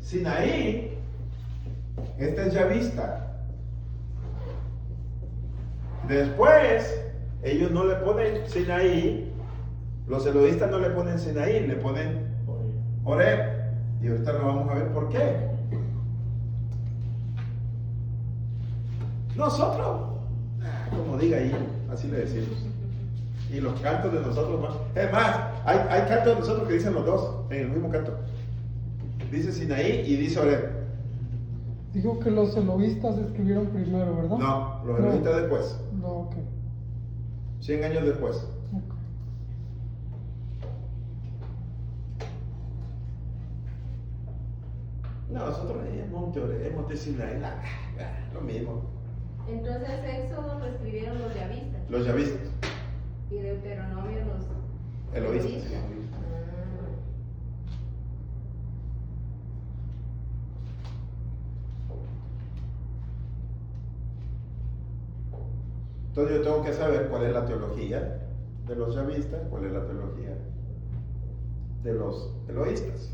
Sinaí, este es yavista. Después, ellos no le ponen Sinaí, los eloístas no le ponen Sinaí, le ponen Horeb. Y ahorita lo vamos a ver por qué. Nosotros, como diga ahí, así le decimos. Y los cantos de nosotros más. Es más, hay cantos de nosotros que dicen los dos en el mismo canto. Dice Sinaí y dice Horeb.
Dijo que los eloístas escribieron primero, ¿verdad?
No, los eloístas después.
No, ok.
100 años después.
Ok.
No, nosotros en Monte Horeb, Monte Sinaí, lo mismo.
Entonces Éxodo lo escribieron los yavistas
Los yavistas,
y Deuteronomio los
eloístas. Entonces yo tengo que saber cuál es la teología de los yavistas, cuál es la teología de los eloístas.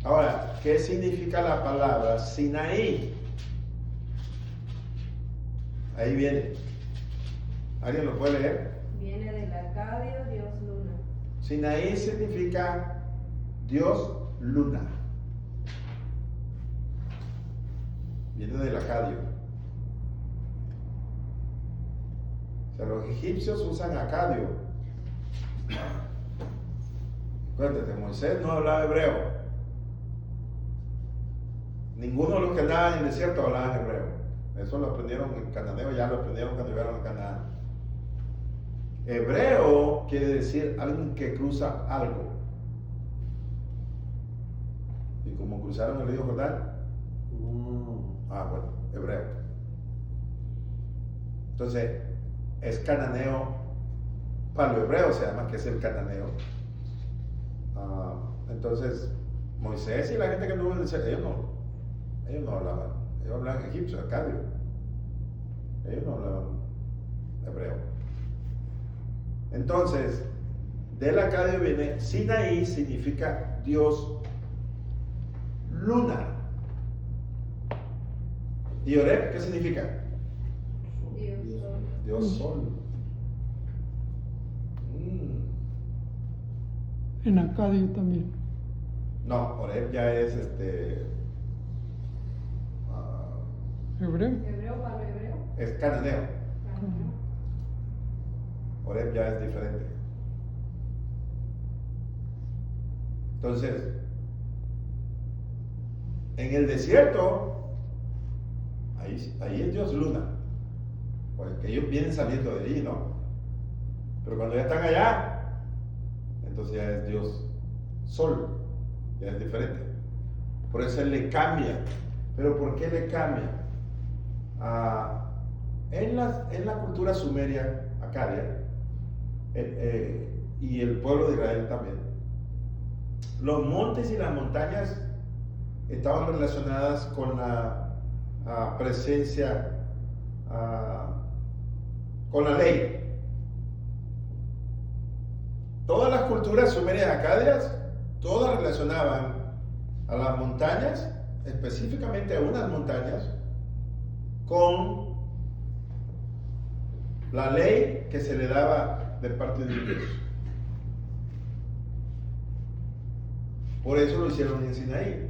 Ahora, ¿qué significa la palabra Sinaí? Ahí viene. ¿Alguien lo puede leer?
Viene del acadio, Dios luna.
Sinaí significa Dios luna. Viene del acadio. O sea, los egipcios usan acadio. Acuérdate, Moisés no hablaba hebreo. Ninguno de los que andaban en el desierto hablaban hebreo. Eso lo aprendieron en cananeo, ya lo aprendieron cuando llegaron a Canaán. Hebreo quiere decir alguien que cruza algo. Y como cruzaron el río Jordán, bueno, hebreo. Entonces, es cananeo, para los hebreos se llama que es el cananeo. Entonces, Moisés y la gente que anduvo en el desierto, ellos no hablaban, ellos hablaban egipcio, acadio. Ellos no hablaban hebreo. Entonces, del acadio viene, Sinaí significa Dios luna. ¿Y Horeb qué significa?
Dios sol.
Dios sol.
En acadio también.
No, Horeb ya es
Hebreo.
Hebreo para lo hebreo.
es cananeo. Horeb ya es diferente. Entonces, en el desierto, ahí es Dios luna, porque ellos vienen saliendo de allí, ¿no? Pero cuando ya están allá, entonces ya es Dios sol, ya es diferente. Por eso Él le cambia. ¿Pero por qué le cambia? en la cultura sumeria, acadia, y el pueblo de Israel también, los montes y las montañas estaban relacionadas con la presencia, con la ley. Todas las culturas sumerias acadias, todas relacionaban a las montañas, específicamente a unas montañas, con la ley que se le daba de parte de Dios. Por eso lo hicieron en Sinaí.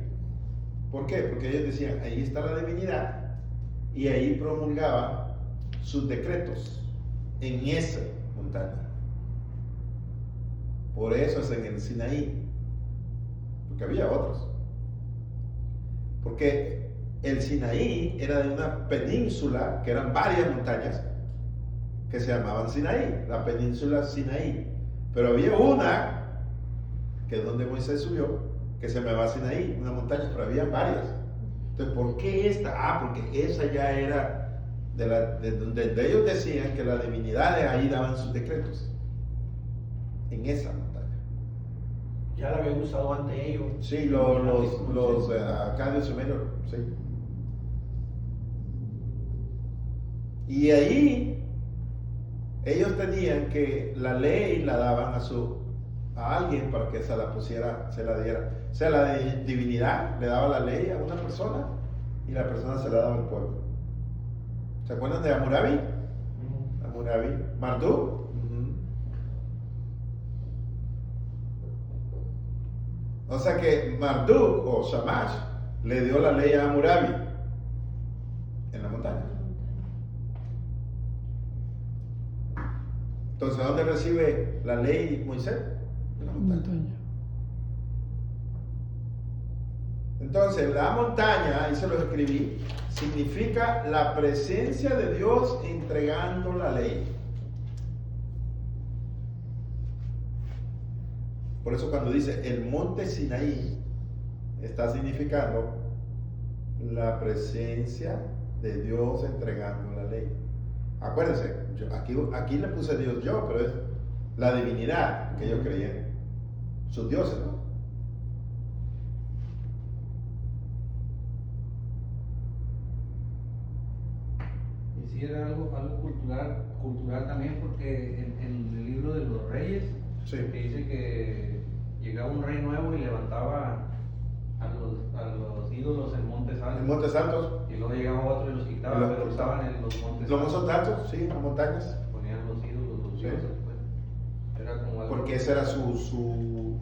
¿Por qué? Porque ellos decían, ahí está la divinidad, y ahí promulgaba sus decretos en esa montaña. Por eso es en el Sinaí, porque había otros. Porque el Sinaí era de una península, que eran varias montañas, que se llamaban Sinaí, la península Sinaí. Pero había una, que es donde Moisés subió, que se llamaba Sinaí, una montaña, pero había varias. Entonces, ¿por qué esta? Porque esa ya era de donde ellos decían que las divinidades ahí daban sus decretos. En esa montaña.
Ya la habían usado ante ellos.
Sí, los acadios sumerios, sí. Y ahí ellos tenían que la ley la daban a alguien para que se la pusiera, se la diera. O sea, la divinidad le daba la ley a una persona y la persona se la daba al pueblo. ¿Se acuerdan de Hammurabi? Hammurabi. Marduk. O sea que Marduk o Shamash le dio la ley a Hammurabi en la montaña. Entonces, ¿a dónde recibe la ley Moisés? En la montaña. Entonces, la montaña, ahí se los escribí, significa la presencia de Dios entregando la ley. Por eso cuando dice el monte Sinaí, está significando la presencia de Dios entregando la ley. Acuérdense, aquí le puse Dios yo, pero es la divinidad que ellos creían. Sus dioses, ¿no?
Y sí era algo cultural también, porque en el libro de los reyes,
Sí.
que dice que llegaba un rey nuevo y levantaba a los ídolos en Montes
En
Altos.
Montes Santos,
Y luego llegaba otro y los quitaba,
Y los
pero
quitaba.
estaban en los Montes
los no
Altos.
son tantos, sí, las montañas.
Ponían los ídolos, los
Sí.
dioses, pues. Era como algo.
Porque esa era su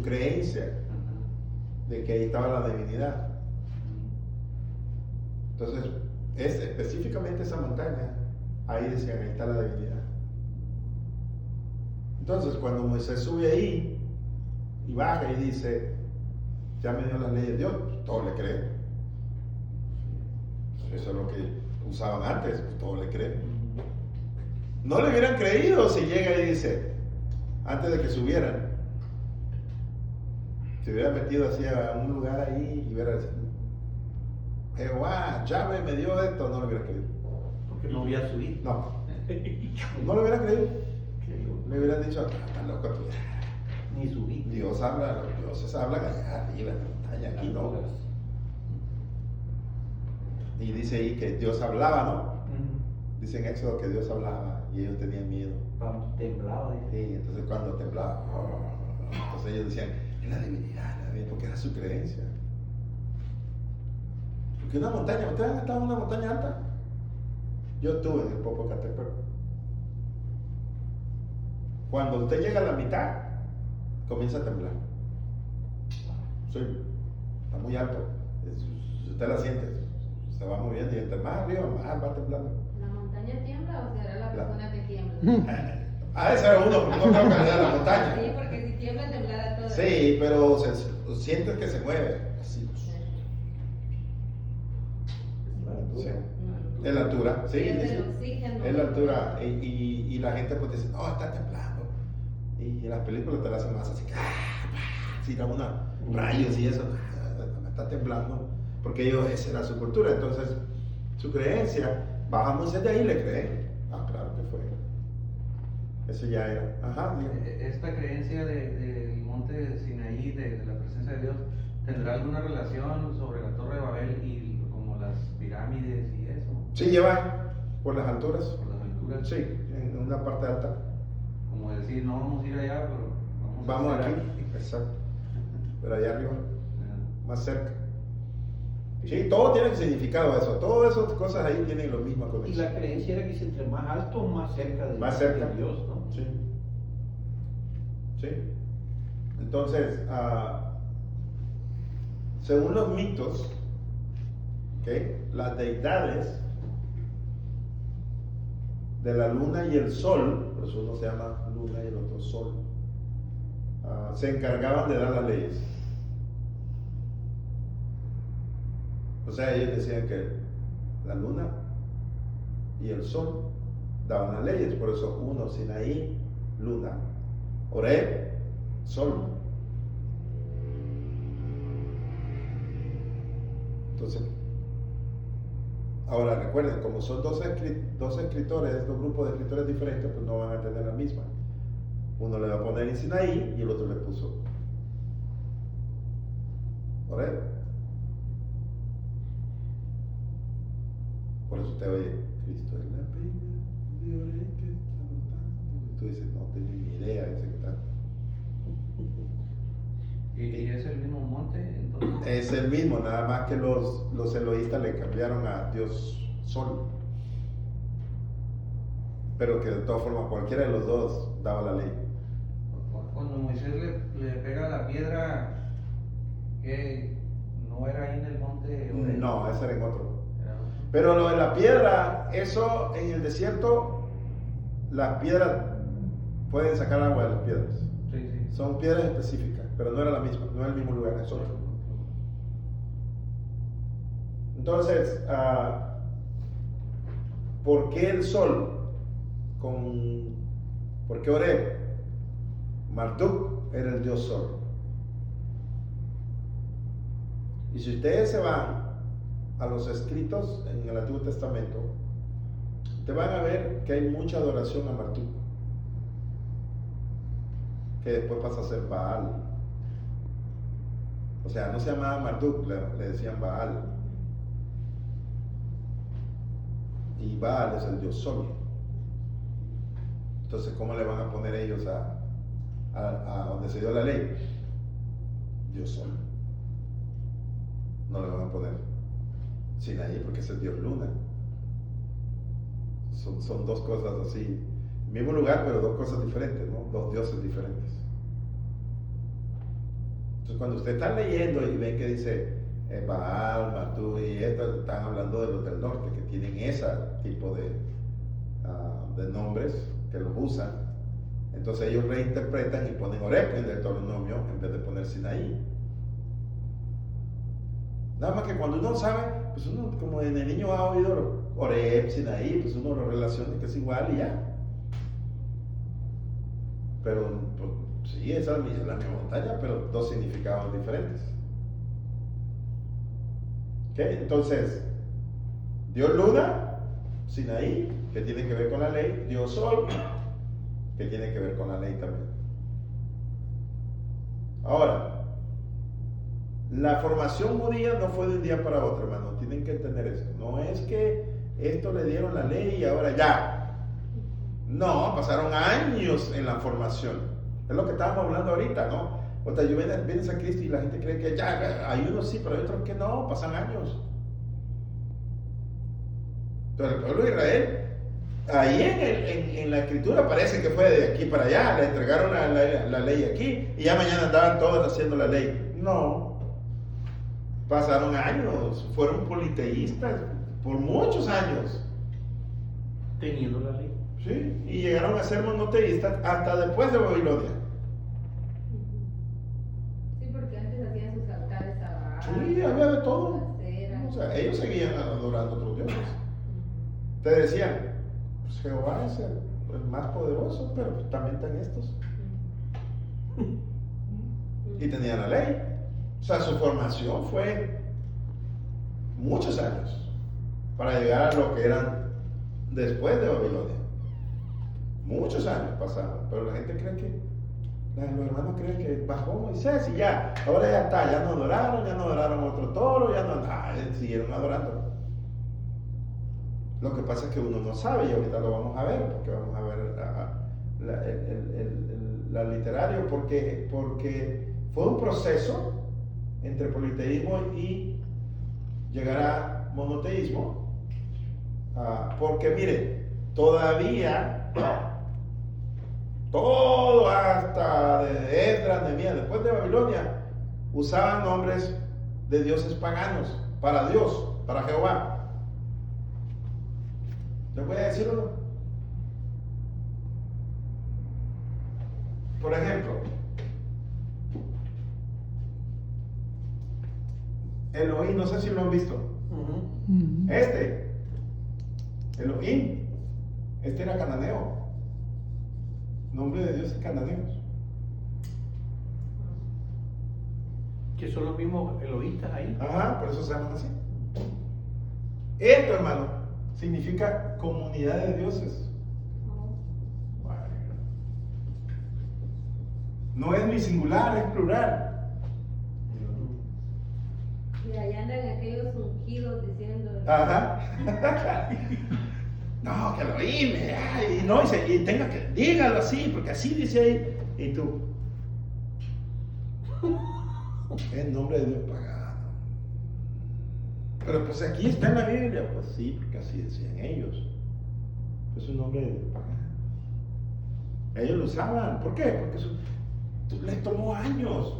creencia,
Ajá.
de que ahí estaba la divinidad. Entonces, es específicamente esa montaña, ahí decían, ahí está la divinidad. Entonces, cuando Moisés sube ahí y baja y dice, ya me dio las leyes de Dios, pues, todos le creen. Eso es lo que usaban antes, pues, todos le creen. No le hubieran creído si llega y dice, antes de que subieran, se hubiera metido así a un lugar ahí y hubiera dicho, Jehová, Yahweh me dio esto, no le hubiera creído.
Porque no había subido.
No le hubiera creído. Le hubieran dicho, está loco tú.
Ni subí.
Dios habla, los dioses hablan allá arriba en la montaña, aquí no. Y dice ahí que Dios hablaba, ¿no? Dice en Éxodo que Dios hablaba y ellos tenían miedo.
Temblaba.
Sí, entonces cuando temblaba, entonces ellos decían, es la divinidad, porque era su creencia. Porque una montaña, ¿ustedes han estado en una montaña alta? Yo estuve en el Popocatépetl. Cuando usted llega a la mitad, comienza a temblar. Sí, está muy alto. Usted la siente, se va moviendo y entre más arriba, más va temblando.
¿La montaña tiembla o será la persona que tiembla?
Ese era uno, porque no creo que sea la montaña.
Sí, porque si tiembla, temblará todo.
Sí, pero sientes que se mueve. Así. Sí. Es la altura, sí.
Es
Sí.
el oxígeno.
Es la altura. Y la gente pues dice, no, está temblando. Y las películas te la hacen más así, si da una rayos y eso, está temblando. Porque ellos, esa era su cultura. Entonces, su creencia Baja Moisés de ahí, le creen. Ah, claro que fue. Ese ya era. Ajá, dígame.
Esta creencia del monte Sinaí, de la presencia de Dios, ¿tendrá alguna relación sobre la Torre de Babel y como las pirámides y eso?
Sí, lleva por las alturas.
Por las alturas.
Sí, en una parte alta.
Como decir, no vamos a ir allá, pero
Vamos
a hacer
aquí. Exacto. Pero allá arriba,
Ajá.
más cerca. Sí, todo tiene significado eso. Todas esas cosas ahí tienen lo mismo
Y
conexión.
la creencia era que es entre más alto, más cerca de,
Más cerca.
de Dios, ¿no?
Sí. Sí. Entonces, según los mitos, ¿ok? Las deidades de la luna y el sol, por eso uno se llama luna y el otro sol, se encargaban de dar las leyes. O sea, ellos decían que la luna y el sol daban las leyes, por eso uno, Sinaí, luna, Oreb, sol. Entonces, ahora recuerden, como son dos escritores, dos grupos de escritores diferentes, pues no van a tener la misma. Uno le va a poner en Sinaí y el otro le puso Oreb. Por eso usted oye, Cristo es la peña de Oreb que está brotando. Y tú dices, no tengo ni idea de ese que está.
¿Y es el mismo monte entonces?
Es el mismo, nada más que los eloístas le cambiaron a Dios Sol. Pero que de todas formas cualquiera de los dos daba la ley.
Cuando Moisés le pega la piedra, ¿qué? ¿No era ahí en el monte? Oreb?
No, ese era en otro.
Era otro.
Pero lo de la piedra, eso en el desierto, las piedras pueden sacar agua de las piedras.
Sí, sí.
Son piedras específicas, pero no era la misma, no era el mismo lugar, es otro. Entonces, ¿por qué el sol? ¿Por qué Oreb? Marduk era el dios sol. Y si ustedes se van a los escritos en el Antiguo Testamento, te van a ver que hay mucha adoración a Marduk, que después pasa a ser Baal. O sea, no se llamaba Marduk, le decían Baal. Y Baal es el dios sol. Entonces, ¿cómo le van a poner ellos a donde se dio la ley? Dios sol. No le van a poner Sinaí porque es el dios luna. Son dos cosas así, mismo lugar, pero dos cosas diferentes, ¿no? Dos dioses diferentes. Entonces, cuando usted está leyendo y ve que dice Baal, Marduk y esto, están hablando de los del norte que tienen ese tipo de nombres que los usan. Entonces ellos reinterpretan y ponen Oreb en Deuteronomio en vez de poner Sinaí. Nada más que cuando uno sabe, pues uno como en el niño ha oído Oreb, Sinaí, pues uno lo relaciona que es igual y ya. Pero pues, sí, esa es la misma montaña, pero dos significados diferentes. ¿Ok? Entonces, Dios luna, Sinaí, que tiene que ver con la ley, Dios sol, que tiene que ver con la ley también. Ahora, la formación judía no fue de un día para otro, hermano, tienen que entender eso. No es que esto le dieron la ley y ahora ya. No, pasaron años en la formación. Es lo que estábamos hablando ahorita, ¿no? O sea, vienes a Cristo y la gente cree que ya, hay unos sí, pero hay otros que no, pasan años. Entonces el pueblo de Israel, ahí en la escritura parece que fue de aquí para allá, le entregaron la ley aquí y ya mañana andaban todos haciendo la ley. No, pasaron años, fueron politeístas por muchos años.
Teniendo la ley.
Sí, y llegaron a ser monoteístas hasta después de Babilonia.
Sí, porque antes hacían sus altares a Baal.
Sí, había de todo.
Acera.
O sea, ellos seguían adorando a otros dioses. Te decían, pues Jehová es el más poderoso, pero pues también están estos. Y tenían la ley. O sea, su formación fue muchos años para llegar a lo que eran después de Babilonia. Muchos años pasaron, pero la gente cree que, los hermanos creen que bajó Moisés y ya, ahora ya está, ya no adoraron otro toro, ya no, siguieron adorando. Lo que pasa es que uno no sabe y ahorita lo vamos a ver, porque vamos a ver la literario, porque fue un proceso entre politeísmo y llegar a monoteísmo, porque mire, todavía todo hasta de Esdras, Nehemías, después de Babilonia, usaban nombres de dioses paganos para Dios, para Jehová. ¿Les voy a decir uno? Por ejemplo, Elohim, no sé si lo han visto. Elohim, este era cananeo. Nombre de dioses cananeos.
Que son los mismos eloístas ahí.
Ajá, por eso se llaman así. Esto, hermano, significa comunidad de dioses. No es ni singular, es plural.
Y allá andan aquellos ungidos diciendo.
Ajá. No, que lo oíme, y no, y tenga que, dígalo así, porque así dice ahí. Y tú, en nombre de Dios pagano. Pero pues aquí está en la Biblia, pues sí, porque así decían ellos. Es un nombre de Dios pagano. Ellos lo usaban, ¿por qué? Porque les tomó años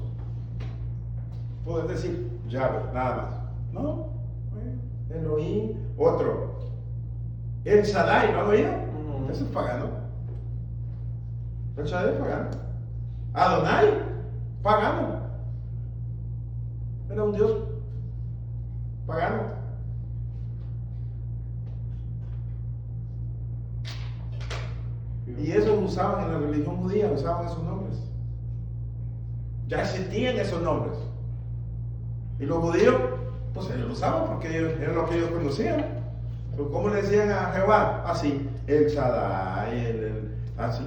poder decir Yahweh, nada más. No, Elohim, otro. El Shaddai, ¿no lo oído? Eso es pagano. El Shaddai es pagano. Adonai, pagano. Era un dios pagano. Y eso usaban en la religión judía, usaban esos nombres. Ya existían esos nombres. Y los judíos, pues ellos lo usaban porque era lo que ellos conocían. Pero ¿cómo le decían a Jehová? Así, el Shaddai, así.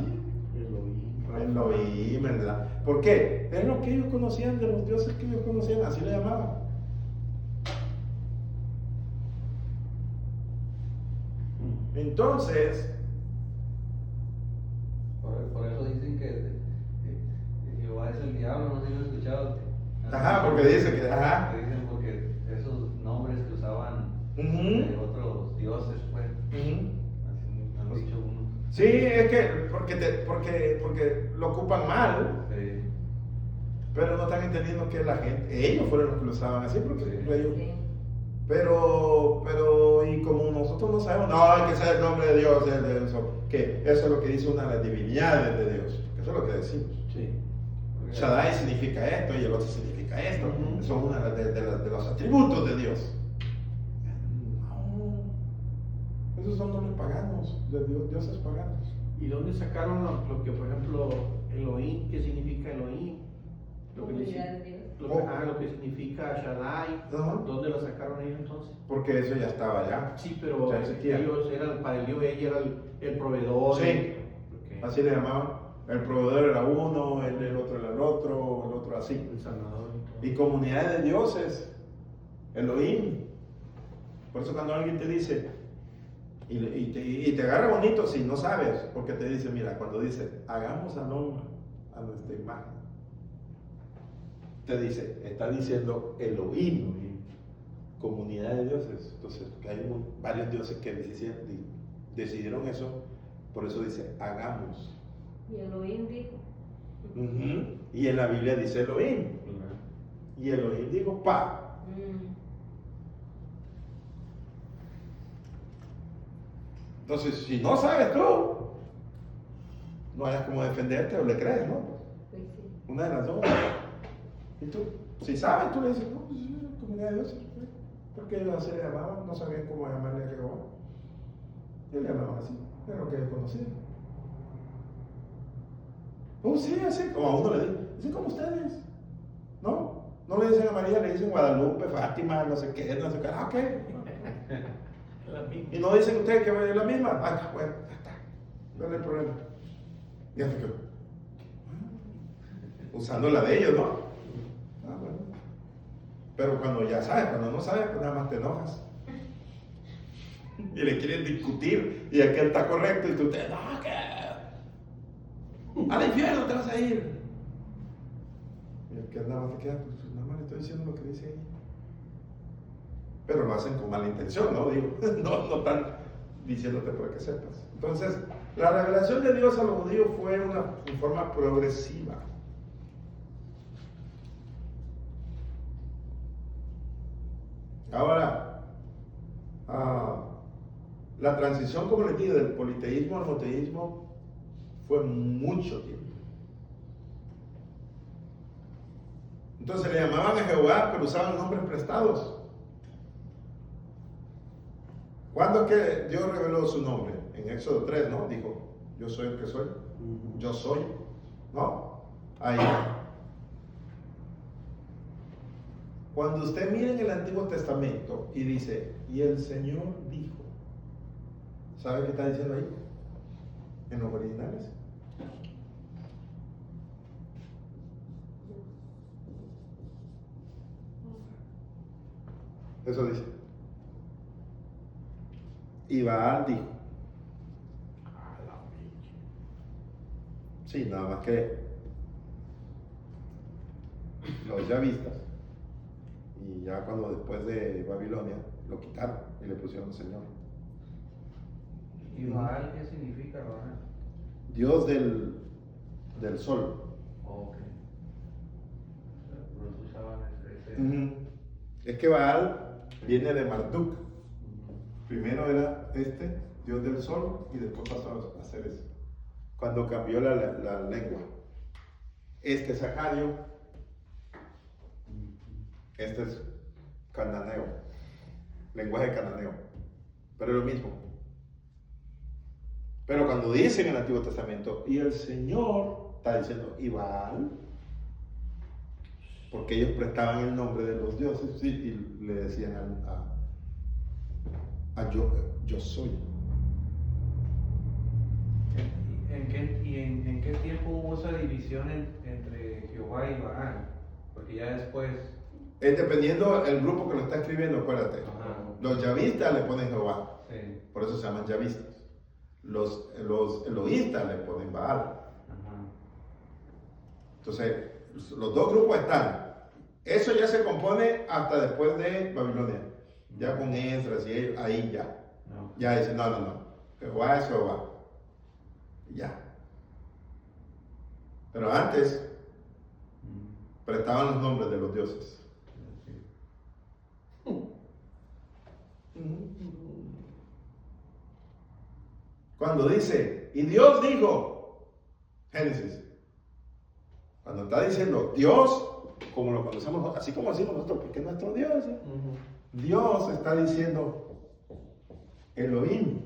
Elohim, ¿verdad? ¿Por qué? Era lo que ellos conocían de los dioses que ellos conocían, así le llamaban. Entonces,
por eso dicen que Jehová es el diablo, no sé si lo he escuchado.
ajá, porque dice que, ajá.
Que dicen porque esos nombres que usaban de otros dioses, pues, así han dicho unos.
Sí, es que porque lo ocupan mal,
Sí.
pero no están entendiendo que la gente, ellos fueron los que lo usaban así, porque ellos,
Sí.
pero, y como nosotros no sabemos, no, hay que saber el nombre de Dios, que eso es lo que dice una de las divinidades de Dios, eso es lo que decimos.
Sí.
Shaddai significa esto y el otro significa esto, son una de los atributos de Dios. No, esos son nombres paganos, de dioses paganos.
¿Y dónde sacaron lo que, por ejemplo, Elohim? ¿Qué significa Elohim? Lo que,
Comunidad de Dios.
lo que significa Shaddai.
Ajá.
¿Dónde lo sacaron ellos entonces?
Porque eso ya estaba allá.
Sí, pero
Ya existía.
ellos eran, para el Dios, ella era el proveedor.
Sí.
Ok.
Así le llamaban. El proveedor era uno, el otro era el otro así.
El sanador.
Y comunidad de dioses, Elohim. Por eso cuando alguien te dice, y te agarra bonito si no sabes, porque te dice, mira, cuando dice, hagamos al hombre a nuestra imagen, te dice, está diciendo Elohim, comunidad de dioses. Entonces, que hay varios dioses que decidieron eso, por eso dice, hagamos.
Y Elohim dijo.
Ujú. Y en la Biblia dice Elohim. Y Elohim dijo, pa. Entonces, si no sabes tú, no hayas como defenderte o le crees, ¿no?
Pues sí.
Una de las dos. Y tú, si sabes, tú le dices, no, pues sí, comunidad de dioses. ¿Sí? Porque ellos así le llamaban, no sabían cómo llamarle a Jehová. Y le llamaban así, era lo que ellos conocían. Oh, sí, así como a uno le dicen, así como ustedes. ¿No? No le dicen a María, le dicen Guadalupe, Fátima, no sé qué, no sé qué. Ah, ok.
La misma.
Y no dicen ustedes que es la misma. Ah, está bueno, ya está. No hay problema. Ya se quedó. Usando la de ellos, ¿no? Ah, bueno. Pero cuando ya sabes, cuando no sabes, pues nada más te enojas. Y le quieren discutir. Y aquel está correcto. Y tú te no, ¿qué? Al infierno te vas a ir. Y aquel nada más te queda, pues nada más le estoy diciendo lo que dice ahí. Pero lo hacen con mala intención, ¿no? Digo, no están diciéndote para que sepas. Entonces, la revelación de Dios a los judíos fue en forma progresiva. Ahora, la transición, como les digo, del politeísmo al monoteísmo fue mucho tiempo. Entonces le llamaban a Jehová, pero usaban nombres prestados. ¿Cuándo es que Dios reveló su nombre? En Éxodo 3, ¿no? Dijo, yo soy el que soy. Yo soy. ¿No? Ahí. Cuando usted mira en el Antiguo Testamento y dice, y el Señor dijo, ¿sabe qué está diciendo ahí? En los originales. Eso dice. Y Baal dijo. Sí, nada más que los yavistas, y ya cuando después de Babilonia lo quitaron y le pusieron Señor.
¿Y Baal qué significa, Baal?
Dios del sol.
Ok. Por eso usaban ese.
Es que Baal viene de Marduk. Primero era Dios del sol, y después pasó a ser ese. Cuando cambió la lengua. Este es acadio, este es cananeo, lenguaje cananeo, pero es lo mismo. Pero cuando dice en el Antiguo Testamento, y el Señor, está diciendo, y Baal, porque ellos prestaban el nombre de los dioses, ¿sí? Y le decían a yo soy.
¿En qué tiempo hubo esa división entre Jehová y Baal? Porque ya después.
Es dependiendo el grupo que lo está escribiendo, acuérdate.
Ajá.
Los yavistas le ponen Jehová,
Sí.
por eso se llaman yavistas. Los eloístas le ponen Baal.
Ajá.
Entonces, los dos grupos están. Eso ya se compone hasta después de Babilonia. Ya con Esdras y ellos, ahí ya.
No.
Ya dicen, no. Jehová es Jehová. Ya. Pero antes prestaban los nombres de los dioses. Cuando dice, y Dios dijo, Génesis, cuando está diciendo Dios, como lo conocemos, así como decimos nosotros, porque es nuestro Dios, ¿eh? Dios está diciendo Elohim.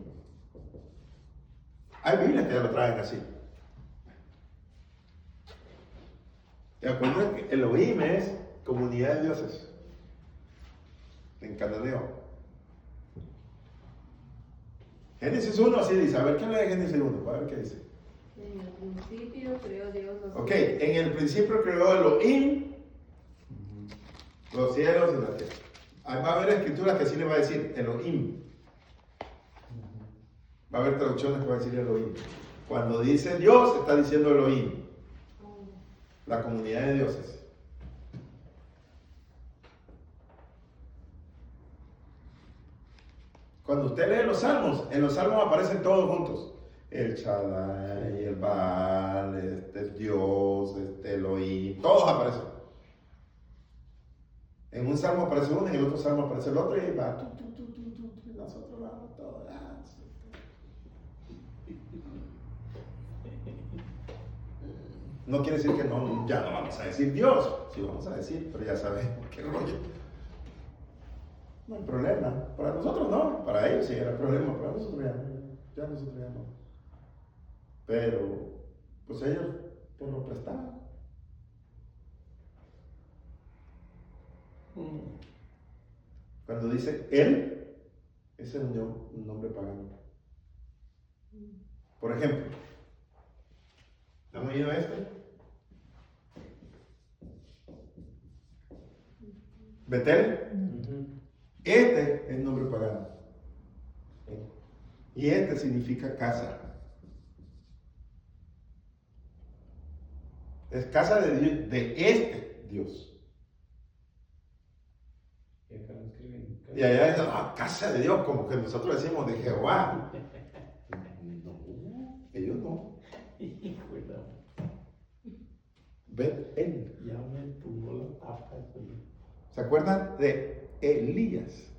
Hay Biblias que ya lo traen así. ¿Te acuerdas que Elohim es comunidad de dioses? En cananeo. Génesis 1 así dice. A ver, ¿quién lee Génesis 1? A ver qué dice.
En el principio creó Dios los
Ok, en el principio creó Elohim los cielos y la tierra. Ahí va a haber escrituras que sí le va a decir Elohim. Va a haber traducciones que va a decir Elohim. Cuando dice Dios, está diciendo Elohim. La comunidad de dioses. Cuando usted lee los salmos, en los salmos aparecen todos juntos. El Shaddai, el Baal, Dios, Elohim, todos aparecen. En un salmo aparece uno y en el otro salmo aparece el otro y va y nosotros vamos todos. No quiere decir que no, ya no vamos a decir Dios, sí vamos a decir, pero ya sabemos qué rollo. No hay problema, para nosotros no, para ellos sí era problema, para nosotros ya no. Pero, pues ellos pues lo prestaban. Cuando dice Él, Ese es un nombre pagano. Por ejemplo, ¿han oído este? Betel. Este es nombre pagano. Y este significa casa. Es casa de Dios, de este Dios.
Y acá lo escriben.
Y allá es casa de Dios, como que nosotros decimos de Jehová. No, ellos no. Betel.
Ya me tuvo la tapa.
¿Se acuerdan de Elías?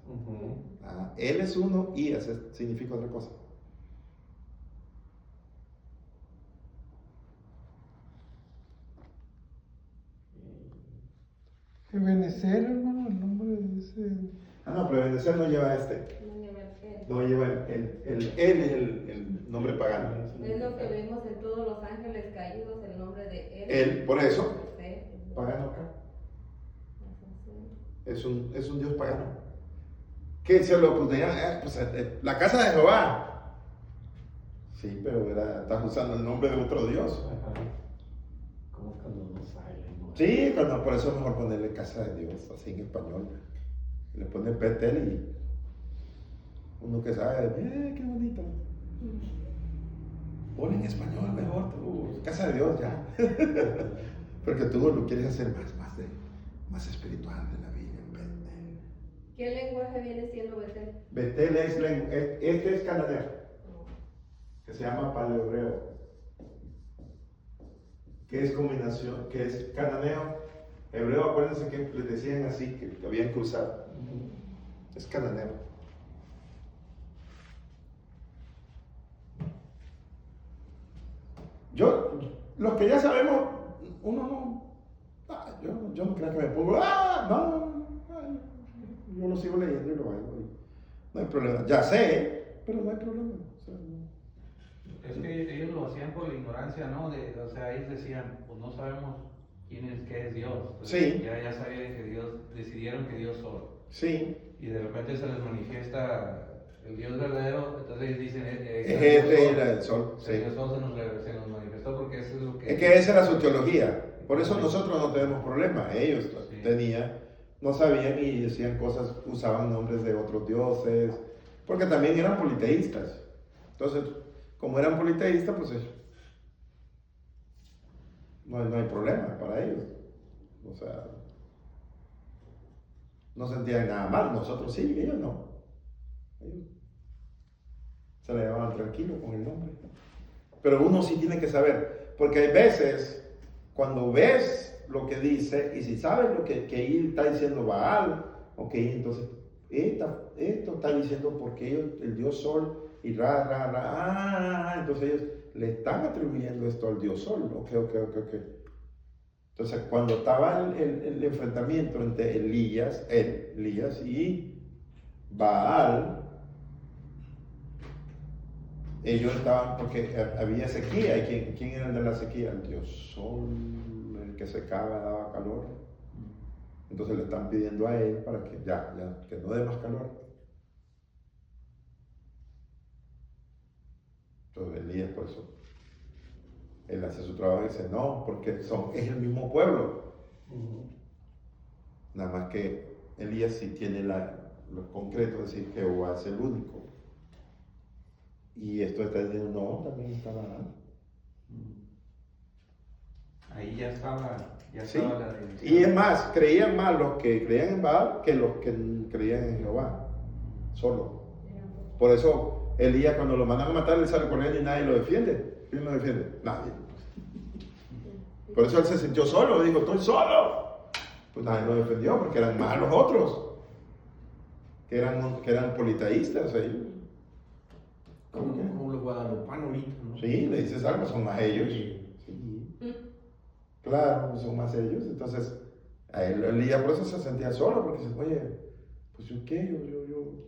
Él es uno y significa otra cosa.
Ebenezer, hermano, el nombre de ese.
No, pero Ebenezer no lleva este.
No lleva el él.
No lleva él es el nombre pagano.
Es lo que vemos en todos los ángeles caídos, el nombre de él.
Él, por eso,
Sí.
pagano acá. Es un Dios pagano. ¿Qué se lo pusieron? Pues, la casa de Jehová. Sí, pero estás usando el nombre de otro Dios.
Como cuando no sale.
Sí, por eso es mejor ponerle casa de Dios, así en español. Le pones Betel y uno que sabe, qué bonito. Pon en español mejor, casa de Dios ya. Porque tú lo quieres hacer más espiritual de la vida. Betel.
¿Qué lenguaje viene siendo Betel?
Betel este es cananeo, que se llama paleohebreo, que es combinación, que es cananeo, hebreo. Acuérdense que les decían así, que habían que usar. Es cananeo. Los que ya sabemos, uno no, yo no creo que me pongo, yo lo sigo leyendo y lo hago. No hay problema. Ya sé, pero no hay problema. O sea, no.
Es que ellos lo hacían por la ignorancia, ¿no? O sea, ellos decían, pues no sabemos qué es Dios. Entonces,
Sí.
ya sabían que Dios, decidieron que Dios solo.
Sí.
Y de repente se les manifiesta el Dios verdadero, entonces ellos dicen,
Era el sol. Sí.
el sol se nos manifestó porque eso es lo que...
Es que esa era su teología. Por eso nosotros no tenemos problema. Ellos no sabían y decían cosas, usaban nombres de otros dioses, porque también eran politeístas. Entonces, como eran politeístas, pues no hay problema para ellos. O sea, no sentían nada mal. Nosotros sí, ellos no. Ellos se la llevaban tranquilo con el nombre. Pero uno sí tiene que saber, porque hay veces, cuando ves lo que dice, y si sabes lo que ahí está diciendo Baal, ok, entonces, esto está diciendo porque ellos, el dios sol, y entonces ellos le están atribuyendo esto al dios sol, ok. Entonces, cuando estaba el enfrentamiento entre Elías y Baal, ellos estaban, porque había sequía. ¿Y quién era el de la sequía? El dios sol, el que secaba, daba calor. Entonces le están pidiendo a él para que que no dé más calor. Entonces Elías, por eso, él hace su trabajo y dice, no, porque es el mismo pueblo. Nada más que Elías sí tiene lo concreto, es decir, Jehová es el único. Y esto está diciendo, no, también está mal.
Ahí ya estaba
Sí.
la división.
Y es más, creían más los que creían en Baal que los que creían en Jehová, solo. Por eso Elías, cuando lo mandan a matar, él sale corriendo y nadie lo defiende. ¿Quién lo defiende? Nadie. Por eso él se sintió solo, dijo, estoy solo. Pues nadie lo defendió porque eran más los otros, que eran politeístas ellos.
Como los guadalupanos ahorita, ¿no?
Sí, le dices algo, son más ellos. Sí. Claro, son más ellos. Entonces, a Elías por eso se sentía solo, porque dice, oye, pues yo qué,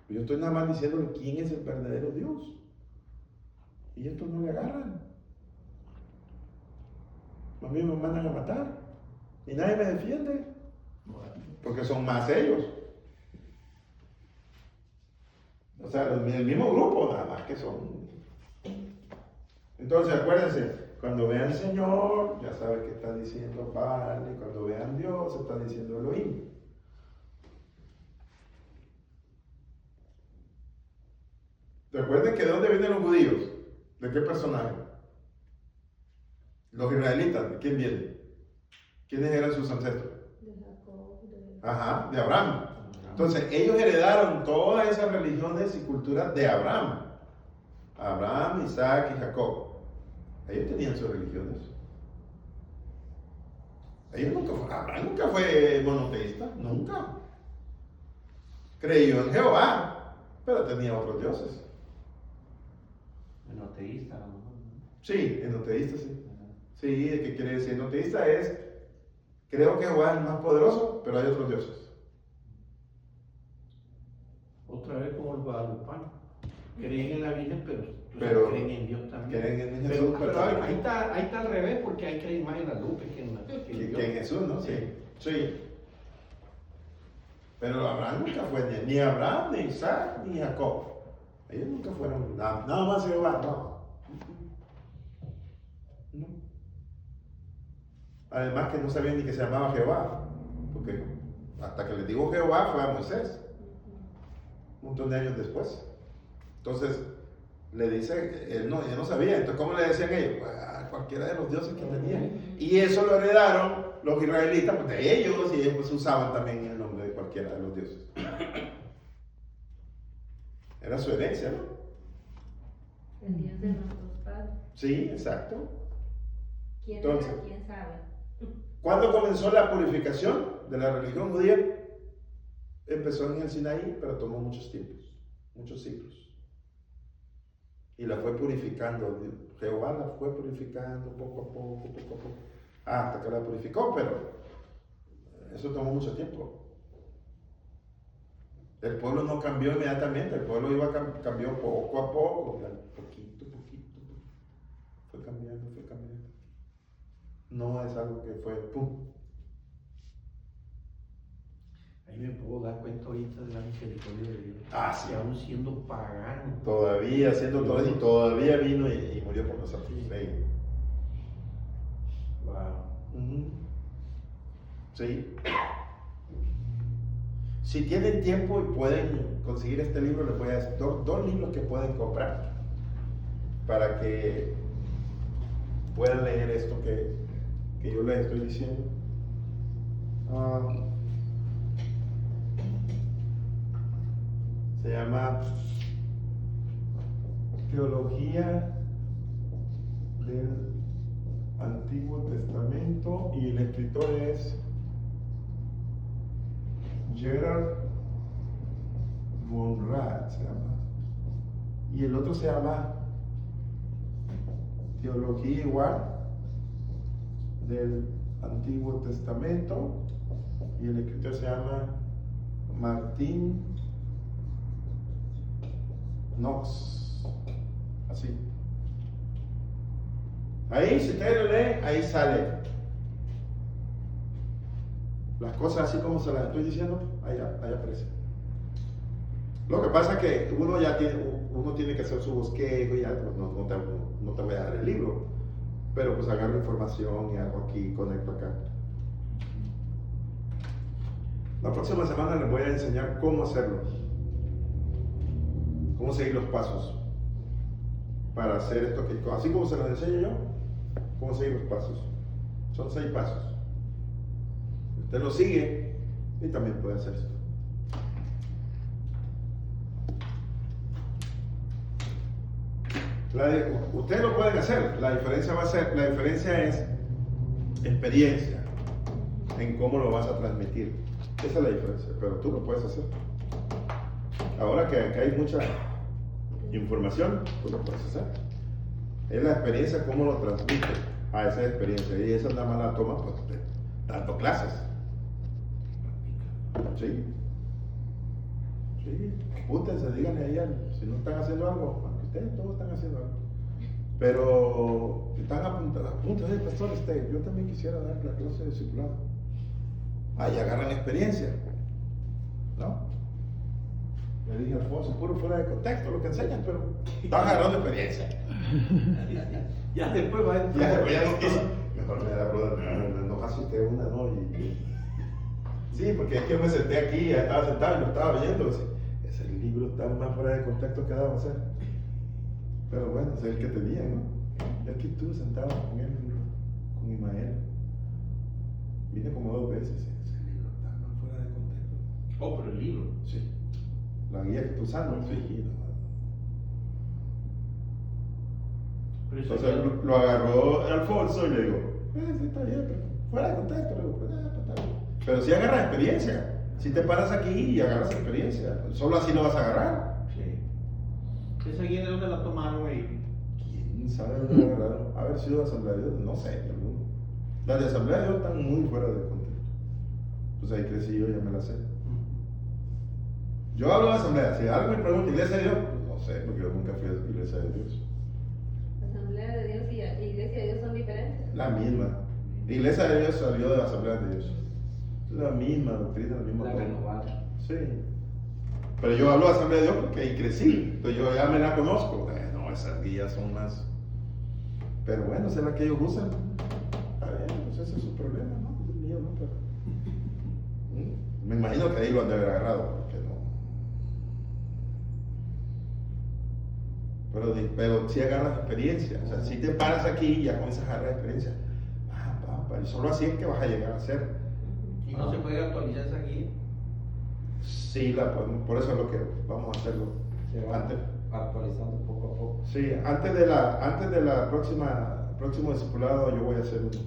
yo estoy nada más diciéndole quién es el verdadero Dios. Y estos no le agarran. A mí me mandan a matar. Y nadie me defiende. Porque son más ellos. O sea, el mismo grupo, nada más que son. Entonces, acuérdense, cuando vean Señor, ya saben que está diciendo Padre, cuando vean Dios, está diciendo Elohim. Recuerden que de dónde vienen los judíos, de qué personaje. Los israelitas, ¿de quién vienen? ¿Quiénes eran sus ancestros?
De Jacob,
Ajá, de Abraham. Entonces, ellos heredaron todas esas religiones y culturas de Abraham. Abraham, Isaac y Jacob. Ellos tenían sus religiones. Abraham nunca fue monoteísta, nunca. Creyó en Jehová, pero tenía otros dioses.
Enoteísta, a lo mejor, ¿no?
Sí, enoteísta, sí. Sí, ¿qué quiere decir? Enoteísta es, creo que Jehová es el más poderoso, pero hay otros dioses.
Otra vez como el guadalupano. Creen en la Virgen,
Pero
creen en Dios también.
Creen en Jesús,
Pero ahí está al revés, porque hay creen más en la Lupe que en Dios.
que en Jesús, ¿no? Sí. Sí. Pero Abraham nunca fue, ni Abraham, ni Isaac, ni Jacob. Ellos nunca fueron nada más Jehová, no. No. Además que no sabían ni que se llamaba Jehová, porque hasta que les digo Jehová fue a Moisés, un montón de años después. Entonces, le dice, él no sabía, entonces ¿cómo le decían ellos? Pues, cualquiera de los dioses que tenían. Y eso lo heredaron los israelitas pues, de ellos, y ellos pues, usaban también el nombre de cualquiera de los dioses. Era su herencia, ¿no?
el Dios de nuestros padres.
Sí, exacto.
¿Quién
Entonces,
era? ¿Quién sabe?
¿Cuándo comenzó la purificación de la religión judía? Empezó en el Sinaí, pero tomó muchos tiempos, muchos siglos. Y la fue purificando, Jehová la fue purificando poco a poco, hasta que la purificó, pero eso tomó mucho tiempo. El pueblo no cambió inmediatamente, el pueblo cambió poco a poco, poquito, fue cambiando. No es algo que fue pum.
Ahí me puedo dar cuenta ahorita de la misericordia de Dios.
Ah, sí.
Que aún siendo pagano.
Todavía haciendo todo eso y todavía vino y murió por nosotros. Sí.
Wow.
Sí. Si tienen tiempo y pueden conseguir este libro, les voy a decir dos libros que pueden comprar para que puedan leer esto que yo les estoy diciendo. Se llama Teología del Antiguo Testamento y el escritor es Gerard Monrad, se llama. Y el otro se llama Teología igual del Antiguo Testamento y el escritor se llama Martín Knox, así. Ahí, si ustedes lo leen, ahí sale las cosas así como se las estoy diciendo, ahí aparece. Lo que pasa es que uno tiene que hacer su bosquejo y ya, pues no te voy a dar el libro, pero pues agarro información y hago aquí, conecto acá. La próxima semana les voy a enseñar cómo hacerlo, cómo seguir los pasos para hacer esto que, así como se los enseño yo, cómo seguir los pasos. Son 6 pasos. Usted lo sigue y también puede hacer esto. Ustedes lo pueden hacer, la diferencia es experiencia en cómo lo vas a transmitir. Esa es la diferencia, pero tú lo puedes hacer. Ahora que hay mucha información, tú lo puedes hacer. Es la experiencia, cómo lo transmite a esa experiencia, y esa nada más la toma pues, dando clases. Sí. Sí, apúntense, díganle a ella, si no están haciendo algo, aunque ustedes todos están haciendo algo. Pero si están apuntados, pastor, yo también quisiera dar la clase de discipulado. Ahí agarran experiencia, ¿no? Le dije, Alfonso, puro fuera de contexto lo que enseñas, pero estás agarrando experiencia.
Ya después va a
Ya, después ya no quiso. Mejor me da, brother, no asusté una, ¿no? Sí, porque es que yo me senté aquí, ya estaba sentado y lo estaba viendo. Ese libro está más fuera de contexto que daba a ser. Pero bueno, ese es el que tenía, ¿no? Yo aquí estuve sentado con él, con Ismael. Vine como 2 veces. Ese libro está más fuera de contexto.
Oh, pero el libro.
Sí. La guía que estoy usando, sí.
Pero eso
Entonces lo agarró Alfonso y le digo, sí, está bien, pero fuera de contexto. Le digo, pues está bien. Pero si agarras experiencia. Si te paras aquí y agarras experiencia. Solo así lo vas a agarrar.
Sí. ¿Esa guía de dónde la tomaron, güey?
¿Quién sabe dónde la agarraron? Haber sido de Asamblea de Dios, no sé, alguno. Las de Asamblea de Dios están muy fuera de contexto. Pues ahí crecí yo, ya me la sé. Yo hablo de Asamblea. Si alguien me pregunta, ¿Iglesia de Dios? Pues no sé, porque yo nunca fui a Iglesia de Dios.
Asamblea de Dios y Iglesia de Dios son diferentes.
La misma. Iglesia de Dios salió de la Asamblea de Dios. La misma doctrina, la misma
La
cosa.
renovada.
Sí. Pero yo hablo de Asamblea de Dios porque ahí crecí. Entonces yo ya me la conozco. No, esas guías son más. Pero bueno, esa es la que ellos usan. Está bien, pues ese es su problema, ¿no? Es el mío, ¿no? Pero... Me imagino que ahí lo han de haber agarrado, porque no. Pero si agarras experiencia. O sea, si te paras aquí y ya comienzas a agarrar experiencia. Y solo así es que vas a llegar a ser.
¿Y no se puede actualizar esa guía?
Sí, por eso es lo que vamos a hacerlo.
Se va
Antes,
actualizando poco a poco.
sí, antes de la próximo discipulado yo voy a hacer uno.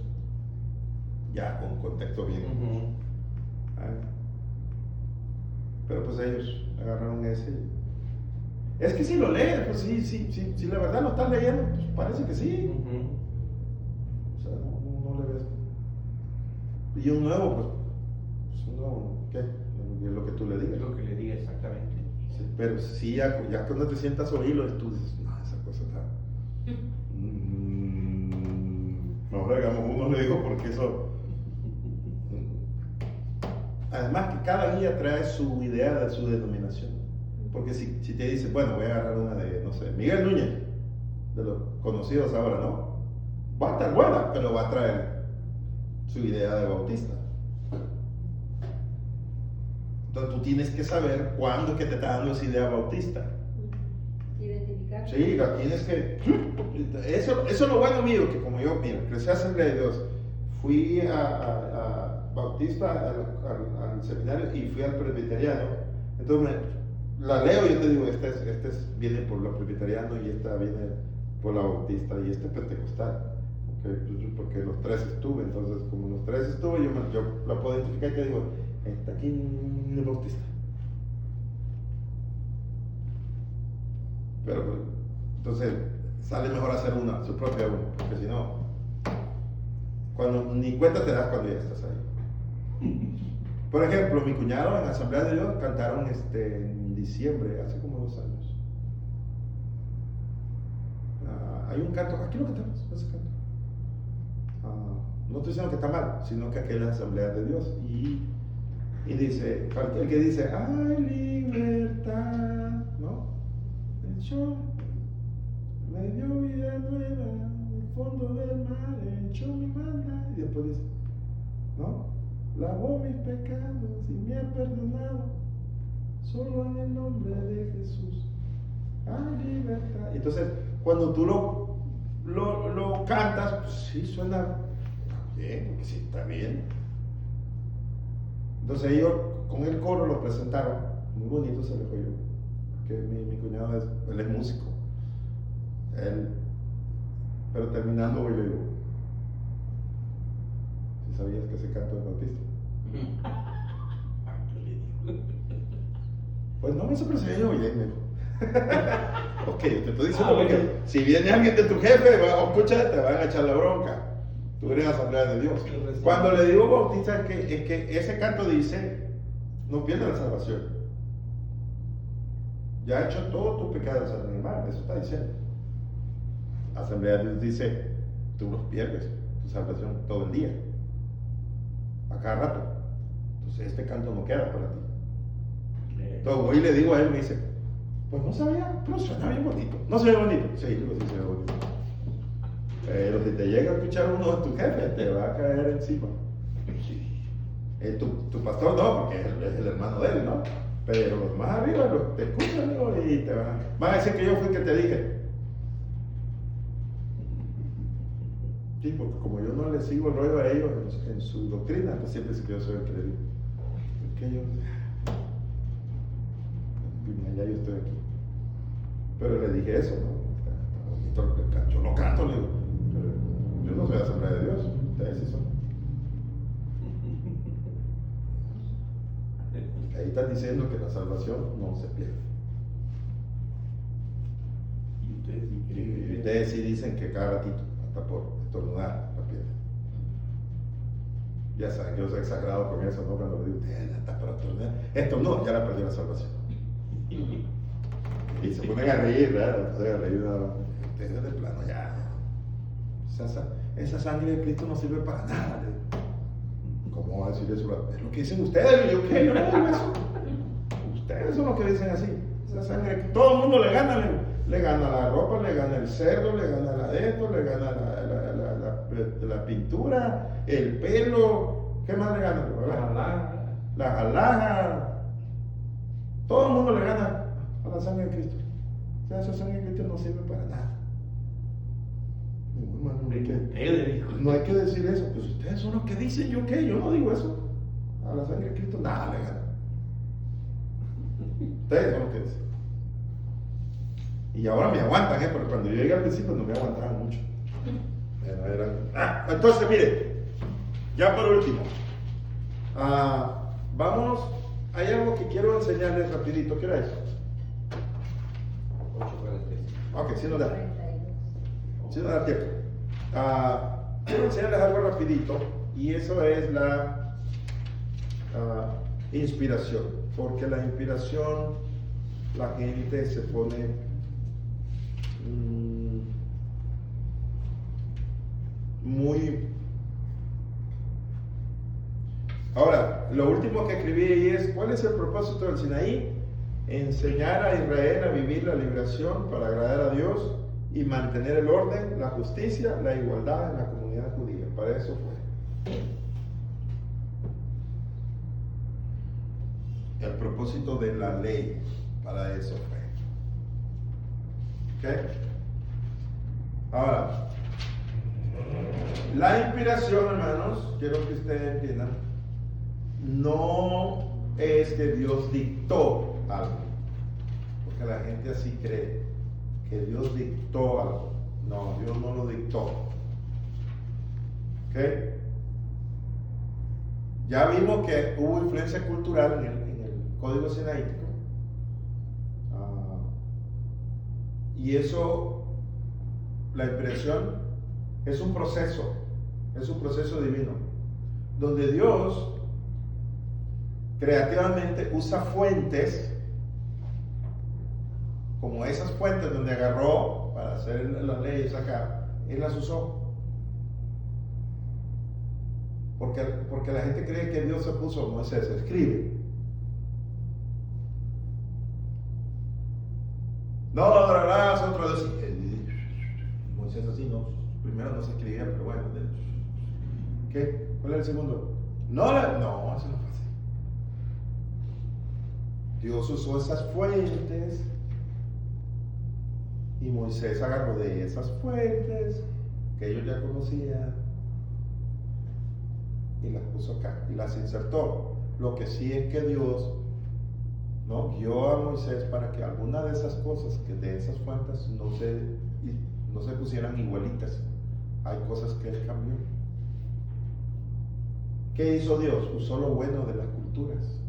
Ya con contexto bien. Ah, pero pues ellos agarraron ese. Es que si lo lees, pues sí, la verdad lo estás leyendo, pues parece que sí. O sea, no le ves. Y un nuevo, pues un nuevo, ¿qué? Es lo que tú le digas.
Es lo que le diga exactamente.
Sí, pero sí, ya cuando te sientas a oírlo, tú dices, no, esa cosa está. Mejor hagamos uno, le digo, porque eso. Además, que cada guía trae su idea de su denominación. Porque si te dice, bueno, voy a agarrar una de, no sé, Miguel Núñez, de los conocidos ahora, ¿no? Va a estar buena, pero va a traer su idea de bautista. Entonces tú tienes que saber cuándo es que te está dando esa idea bautista.
Identificar.
Sí, la tienes que. Eso es lo bueno mío, que como yo, mira, crecí a Asamblea de Dios, fui a Bautista al seminario y fui al presbiteriano. Entonces la leo y yo te digo, viene por lo presbiteriano y esta viene por la Bautista y este pentecostal. Porque los 3 estuve, entonces como los 3 estuve, yo la puedo identificar y te digo, está aquí el Bautista. Pero entonces sale mejor hacer su propia una, porque si no, cuando ni cuenta te das cuando ya estás ahí. Por ejemplo, mi cuñado en Asamblea de Dios cantaron en diciembre, hace como 2 años. Hay un canto, aquí lo cantamos, ese canto. No estoy diciendo que está mal, sino que aquella es Asamblea de Dios. Y dice, el que dice, hay libertad, ¿no? Yo me dio vida nueva, en el fondo del mar, echó mi maldad. Y después dice, ¿no? Lavó mis pecados y me ha perdonado, solo en el nombre de Jesús hay libertad. Y entonces, cuando tú lo cantas, pues sí suena bien, porque sí está bien. Entonces ellos con el coro lo presentaron, muy bonito se le oyó, porque mi cuñado él es músico, pero terminando hoy le digo, ¿sí sabías que ese canto es bautista? Pues no me sorprendió bien, me dijo. Ok, yo te estoy diciendo porque si viene alguien de tu jefe o escucha, te van a echar la bronca. Tú eres Asamblea de Dios. Cuando le digo bautista es que ese canto dice, no pierdas la salvación. Ya ha hecho todos tus pecados al animal, eso está diciendo. Asamblea de Dios dice, tú los pierdes, tu salvación todo el día, a cada rato. Entonces este canto no queda para ti. Entonces voy y le digo a él, me dice, pues no sabía, pero suena bien bonito. ¿No se ve bonito? Sí, digo, sí se ve bonito. Pero si te llega a escuchar uno de tus jefes, te va a caer encima. Tu pastor no, porque es el hermano de él, ¿no? Pero los más arriba te escuchan, amigo, y te van a decir que yo fui el que te dije. Sí, porque como yo no le sigo el rollo a ellos en su doctrina, pues siempre sé que yo soy el que le digo. Es que yo, ya yo estoy aquí. Pero le dije eso, ¿no? Yo no canto, le digo. Pero yo no soy la Asamblea de Dios, ustedes sí son. Ahí están diciendo que la salvación no se pierde. Y ustedes sí dicen que cada ratito, hasta por estornudar, la pierden. Ya saben, yo soy exagerado con eso, ¿no? Cuando le digo, hasta para estornudar. Esto no, ya la perdió la salvación. Y se ponen a reír, ¿verdad? Se ponen a reír, ¿no? Ustedes de plano ya. Esa sangre de Cristo no sirve para nada. ¿Cómo va a decir eso? Es lo que dicen ustedes. ¿Yo qué? Yo no digo eso. Ustedes son los que dicen así. Esa sangre, todo el mundo le gana. Le gana la ropa, le gana el cerdo, le gana la de esto, le gana la pintura, el pelo. ¿Qué más le gana? La jalaja. Todo el mundo le gana a la sangre de Cristo. O sea, esa sangre de Cristo no sirve para nada. No hay que decir eso. Pues ustedes son los que dicen, ¿yo qué? Yo no digo eso. A la sangre de Cristo nada le gana. Ustedes son los que dicen. Y ahora me aguantan, pero cuando yo llegué al principio no me aguantaban mucho. Entonces, mire, ya por último, vámonos. Hay algo que quiero enseñarles rapidito. ¿Qué era eso?
8:43.
Ok, si nos da. Si nos da tiempo. Quiero enseñarles algo rapidito. Y eso es la inspiración. Porque la inspiración, la gente se pone muy... Ahora, lo último que escribí ahí es, ¿cuál es el propósito del Sinaí? Enseñar a Israel a vivir la liberación para agradar a Dios y mantener el orden, la justicia, la igualdad en la comunidad judía. Para eso fue. El propósito de la ley, para eso fue. ¿Ok? Ahora, la inspiración, hermanos, quiero que ustedes entiendan, no es que Dios dictó algo, porque la gente así cree, que Dios dictó algo. No, Dios no lo dictó. ¿Ok? Ya vimos que hubo influencia cultural en el código sinaítico. Y eso, la inspiración, es un proceso divino, donde Dios creativamente usa fuentes, como esas fuentes donde agarró para hacer las leyes acá, Él las usó. Porque la gente cree que Dios se puso, Moisés, escribe. No adorarás a otro Dios. Moisés así, no, primero no se escribía, pero bueno. ¿Qué? ¿Cuál es el segundo? No, eso no fue así. Dios usó esas fuentes y Moisés agarró de esas fuentes que ellos ya conocían y las puso acá y las insertó. Lo que sí es que Dios no guió a Moisés para que alguna de esas cosas, que de esas fuentes no se pusieran igualitas. Hay cosas que Él cambió. ¿Qué hizo Dios? Usó lo bueno de las culturas.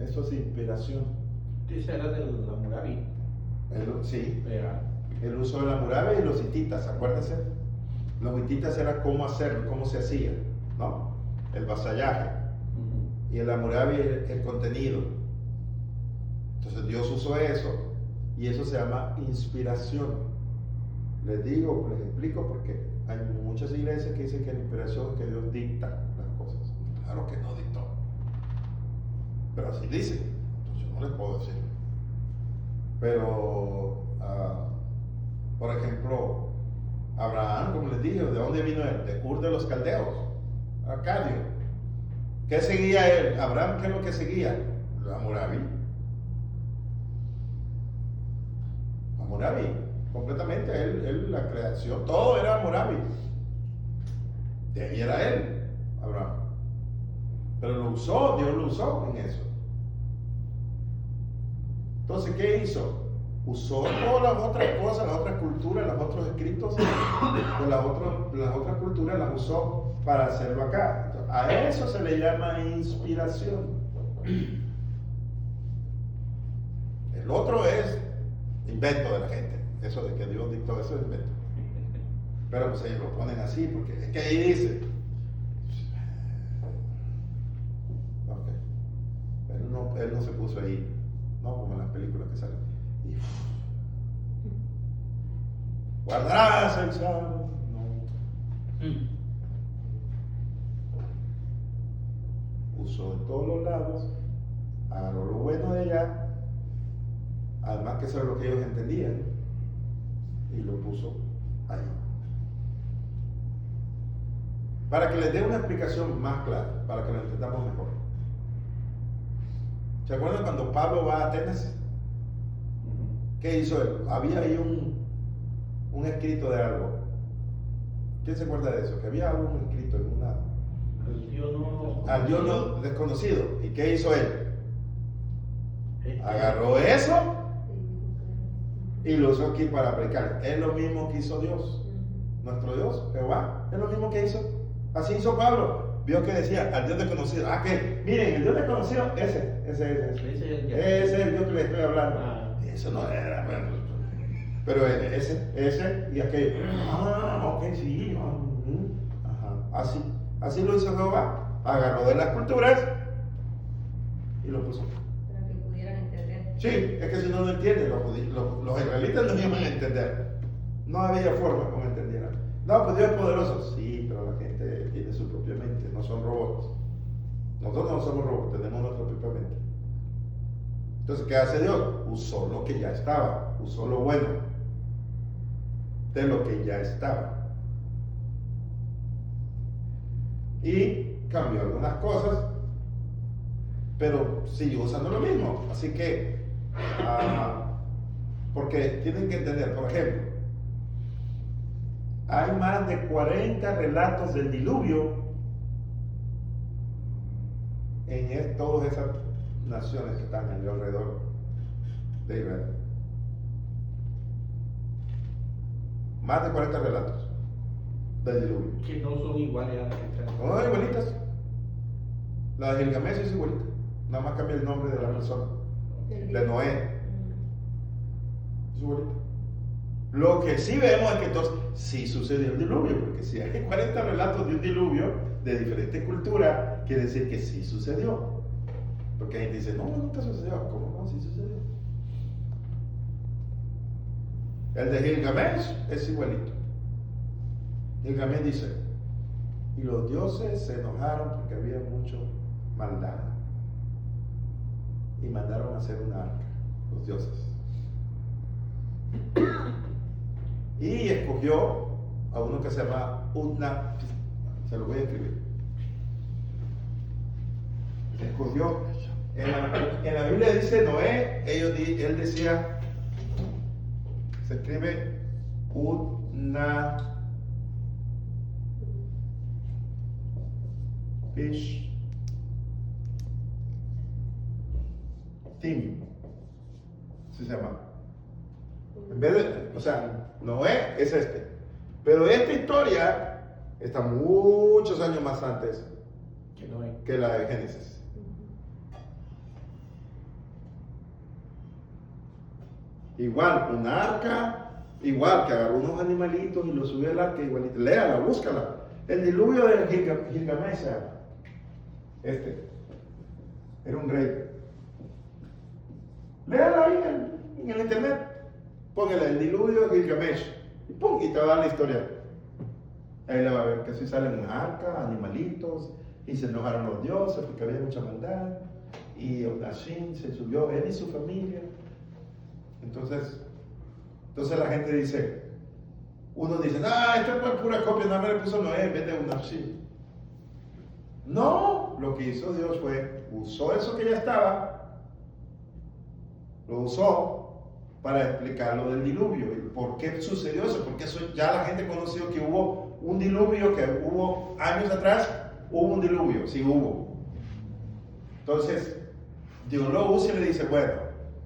Eso es inspiración.
Esa era de la Hammurabi.
Sí. El uso de la Hammurabi y los hititas, acuérdense. Los hititas era cómo hacerlo, cómo se hacía, ¿no? El vasallaje. Y el Hammurabi el contenido. Entonces Dios usó eso y eso se llama inspiración. Les digo, les explico porque hay muchas iglesias que dicen que la inspiración es que Dios dicta las cosas. Claro que no dictó. pero así dice. Entonces yo no les puedo decir. Pero, por ejemplo, Abraham, como les dije, ¿de dónde vino él? De Ur de los Caldeos, Arcadio. ¿Qué seguía él? Abraham, ¿qué es lo que seguía? Hammurabi. Hammurabi, completamente, él, la creación, todo era Hammurabi. De ahí era él, Abraham. Pero lo usó, Dios lo usó en eso. Entonces, ¿qué hizo? Usó todas las otras cosas, las otras culturas, los otros escritos de las otras culturas, las usó para hacerlo acá. Entonces, a eso se le llama inspiración. El otro es invento de la gente. Eso de que Dios dictó, eso es invento. Pero pues ellos lo ponen así, porque es que ahí dice. Okay. Él no se puso ahí, no como en las películas que salen. Y, guardarás el sábado. No. Usó de todos los lados, agarró lo bueno de allá, además que eso es lo que ellos entendían, y lo puso ahí. Para que les dé una explicación más clara, para que lo entendamos mejor. ¿Se acuerdan cuando Pablo va a Atenas? ¿Qué hizo él? Había ahí un escrito de algo. ¿Quién se acuerda de eso? Que había algo escrito en una... Al Dios no desconocido. ¿Y qué hizo él? Agarró eso y lo usó aquí para predicar. Es lo mismo que hizo Dios. Nuestro Dios, Jehová, es lo mismo que hizo. Así hizo Pablo. Vio que decía al Dios desconocido. Que miren, el Dios desconocido, ese es el Dios que les estoy hablando. Eso no era, bueno, pero ese y aquello. Ok, sí. Ajá. Así lo hizo Jehová. Agarró de las culturas y lo puso.
Para que pudieran entender.
Sí, es que si no entienden, los israelitas no iban a entender. No había forma como entendieran. No, pues Dios es poderoso. Sí, pero la gente tiene su propia mente, no son robots. Nosotros no somos robots, tenemos nuestra propia mente. Entonces, ¿qué hace Dios? Usó lo que ya estaba, usó lo bueno de lo que ya estaba. Y cambió algunas cosas, pero siguió usando lo mismo. Así que, porque tienen que entender, por ejemplo, hay más de 40 relatos del diluvio en todas esas naciones que están alrededor de Israel. Más de 40 relatos del diluvio.
Que no son iguales a las que están.
No, igualitas. La de Gilgamesh es igualita. Nada más cambia el nombre de la persona. De Noé. Es igualita. Lo que sí vemos es que entonces sí sucedió el diluvio, porque si hay 40 relatos de un diluvio de diferentes culturas, quiere decir que sí sucedió. Porque hay gente dice, no, nunca sucedió. ¿Cómo no? Sí sucedió. El de Gilgamesh es igualito. Gilgamesh dice, y los dioses se enojaron porque había mucha maldad y mandaron a hacer una arca, los dioses. Y escogió a uno que se llama Utna, se lo voy a escribir. Escogió, en la Biblia dice Noé, él decía, se escribe Utna Fish Tim, así se llama. En vez de, o sea, Noé es este. Pero esta historia está muchos años más antes que la de Génesis. Igual, un arca, igual que agarró unos animalitos y los subió al arca, igualito. Léala, búscala. El diluvio de Gilgamesh, era un rey. Léala ahí en el internet. Póngale el diluvio de Gilgamesh y ¡pum! Y te va a dar la historia. Ahí la va a ver que si sale un arca, animalitos, y se enojaron los dioses porque había mucha maldad. y Onashim se subió, él y su familia. Entonces la gente dice, uno dice, esto es pura copia, no me le puso Noé en vez de Onashim. No, lo que hizo Dios fue, usó eso que ya estaba, lo usó para explicar lo del diluvio. ¿Y por qué sucedió eso? Porque eso ya la gente conoció que hubo un diluvio, que hubo años atrás, hubo un diluvio, sí hubo. Entonces, Dios lo usa y le dice, bueno,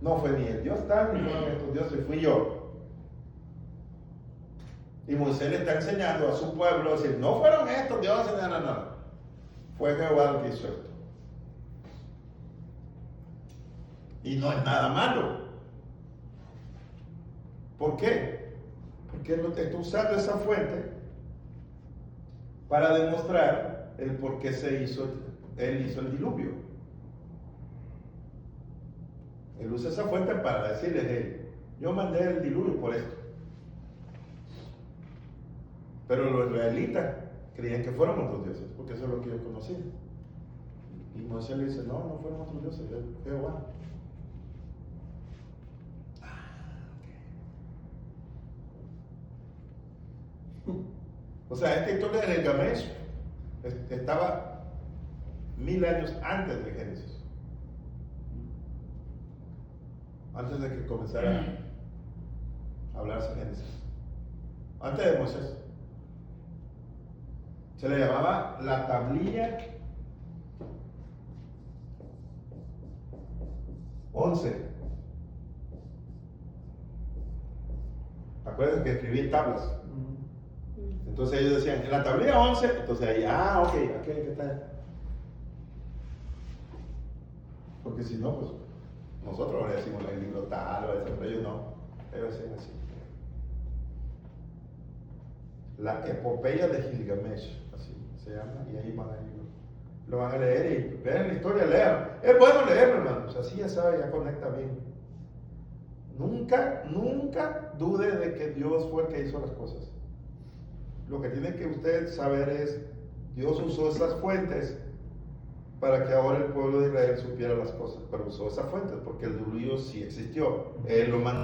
no fue ni el Dios tal, ni fueron estos dioses, fui yo. Y Moisés le está enseñando a su pueblo, a decir, no fueron estos dioses, no. Fue Jehová el que hizo esto. Y no es nada malo. ¿Por qué? Porque él está usando esa fuente para demostrar el por qué él hizo el diluvio. Él usa esa fuente para decirles, hey, yo mandé el diluvio por esto. Pero los israelitas creían que fueron otros dioses, porque eso es lo que ellos conocían. Y Moisés le dice, no fueron otros dioses, es Jehová. O sea, esta historia de Gilgamesh estaba 1000 años antes de Génesis. Antes de que comenzara a hablarse Génesis. Antes de Moisés. Se le llamaba la tablilla 11. Acuérdense que escribí en tablas. Entonces ellos decían, en la tablilla 11, entonces ahí, ok, aquí está. Porque si no, pues nosotros ahora decimos el libro tal o eso, pero ellos no. Ellos decían así. La epopeya de Gilgamesh, así se llama, y ahí lo van a leer y vean la historia, lean. Es bueno leerlo, hermanos, así ya sabe, ya conecta bien. Nunca dude de que Dios fue el que hizo las cosas. Lo que tiene que usted saber es, Dios usó esas fuentes para que ahora el pueblo de Israel supiera las cosas, pero usó esas fuentes porque el diluvio sí existió. Él lo mandó.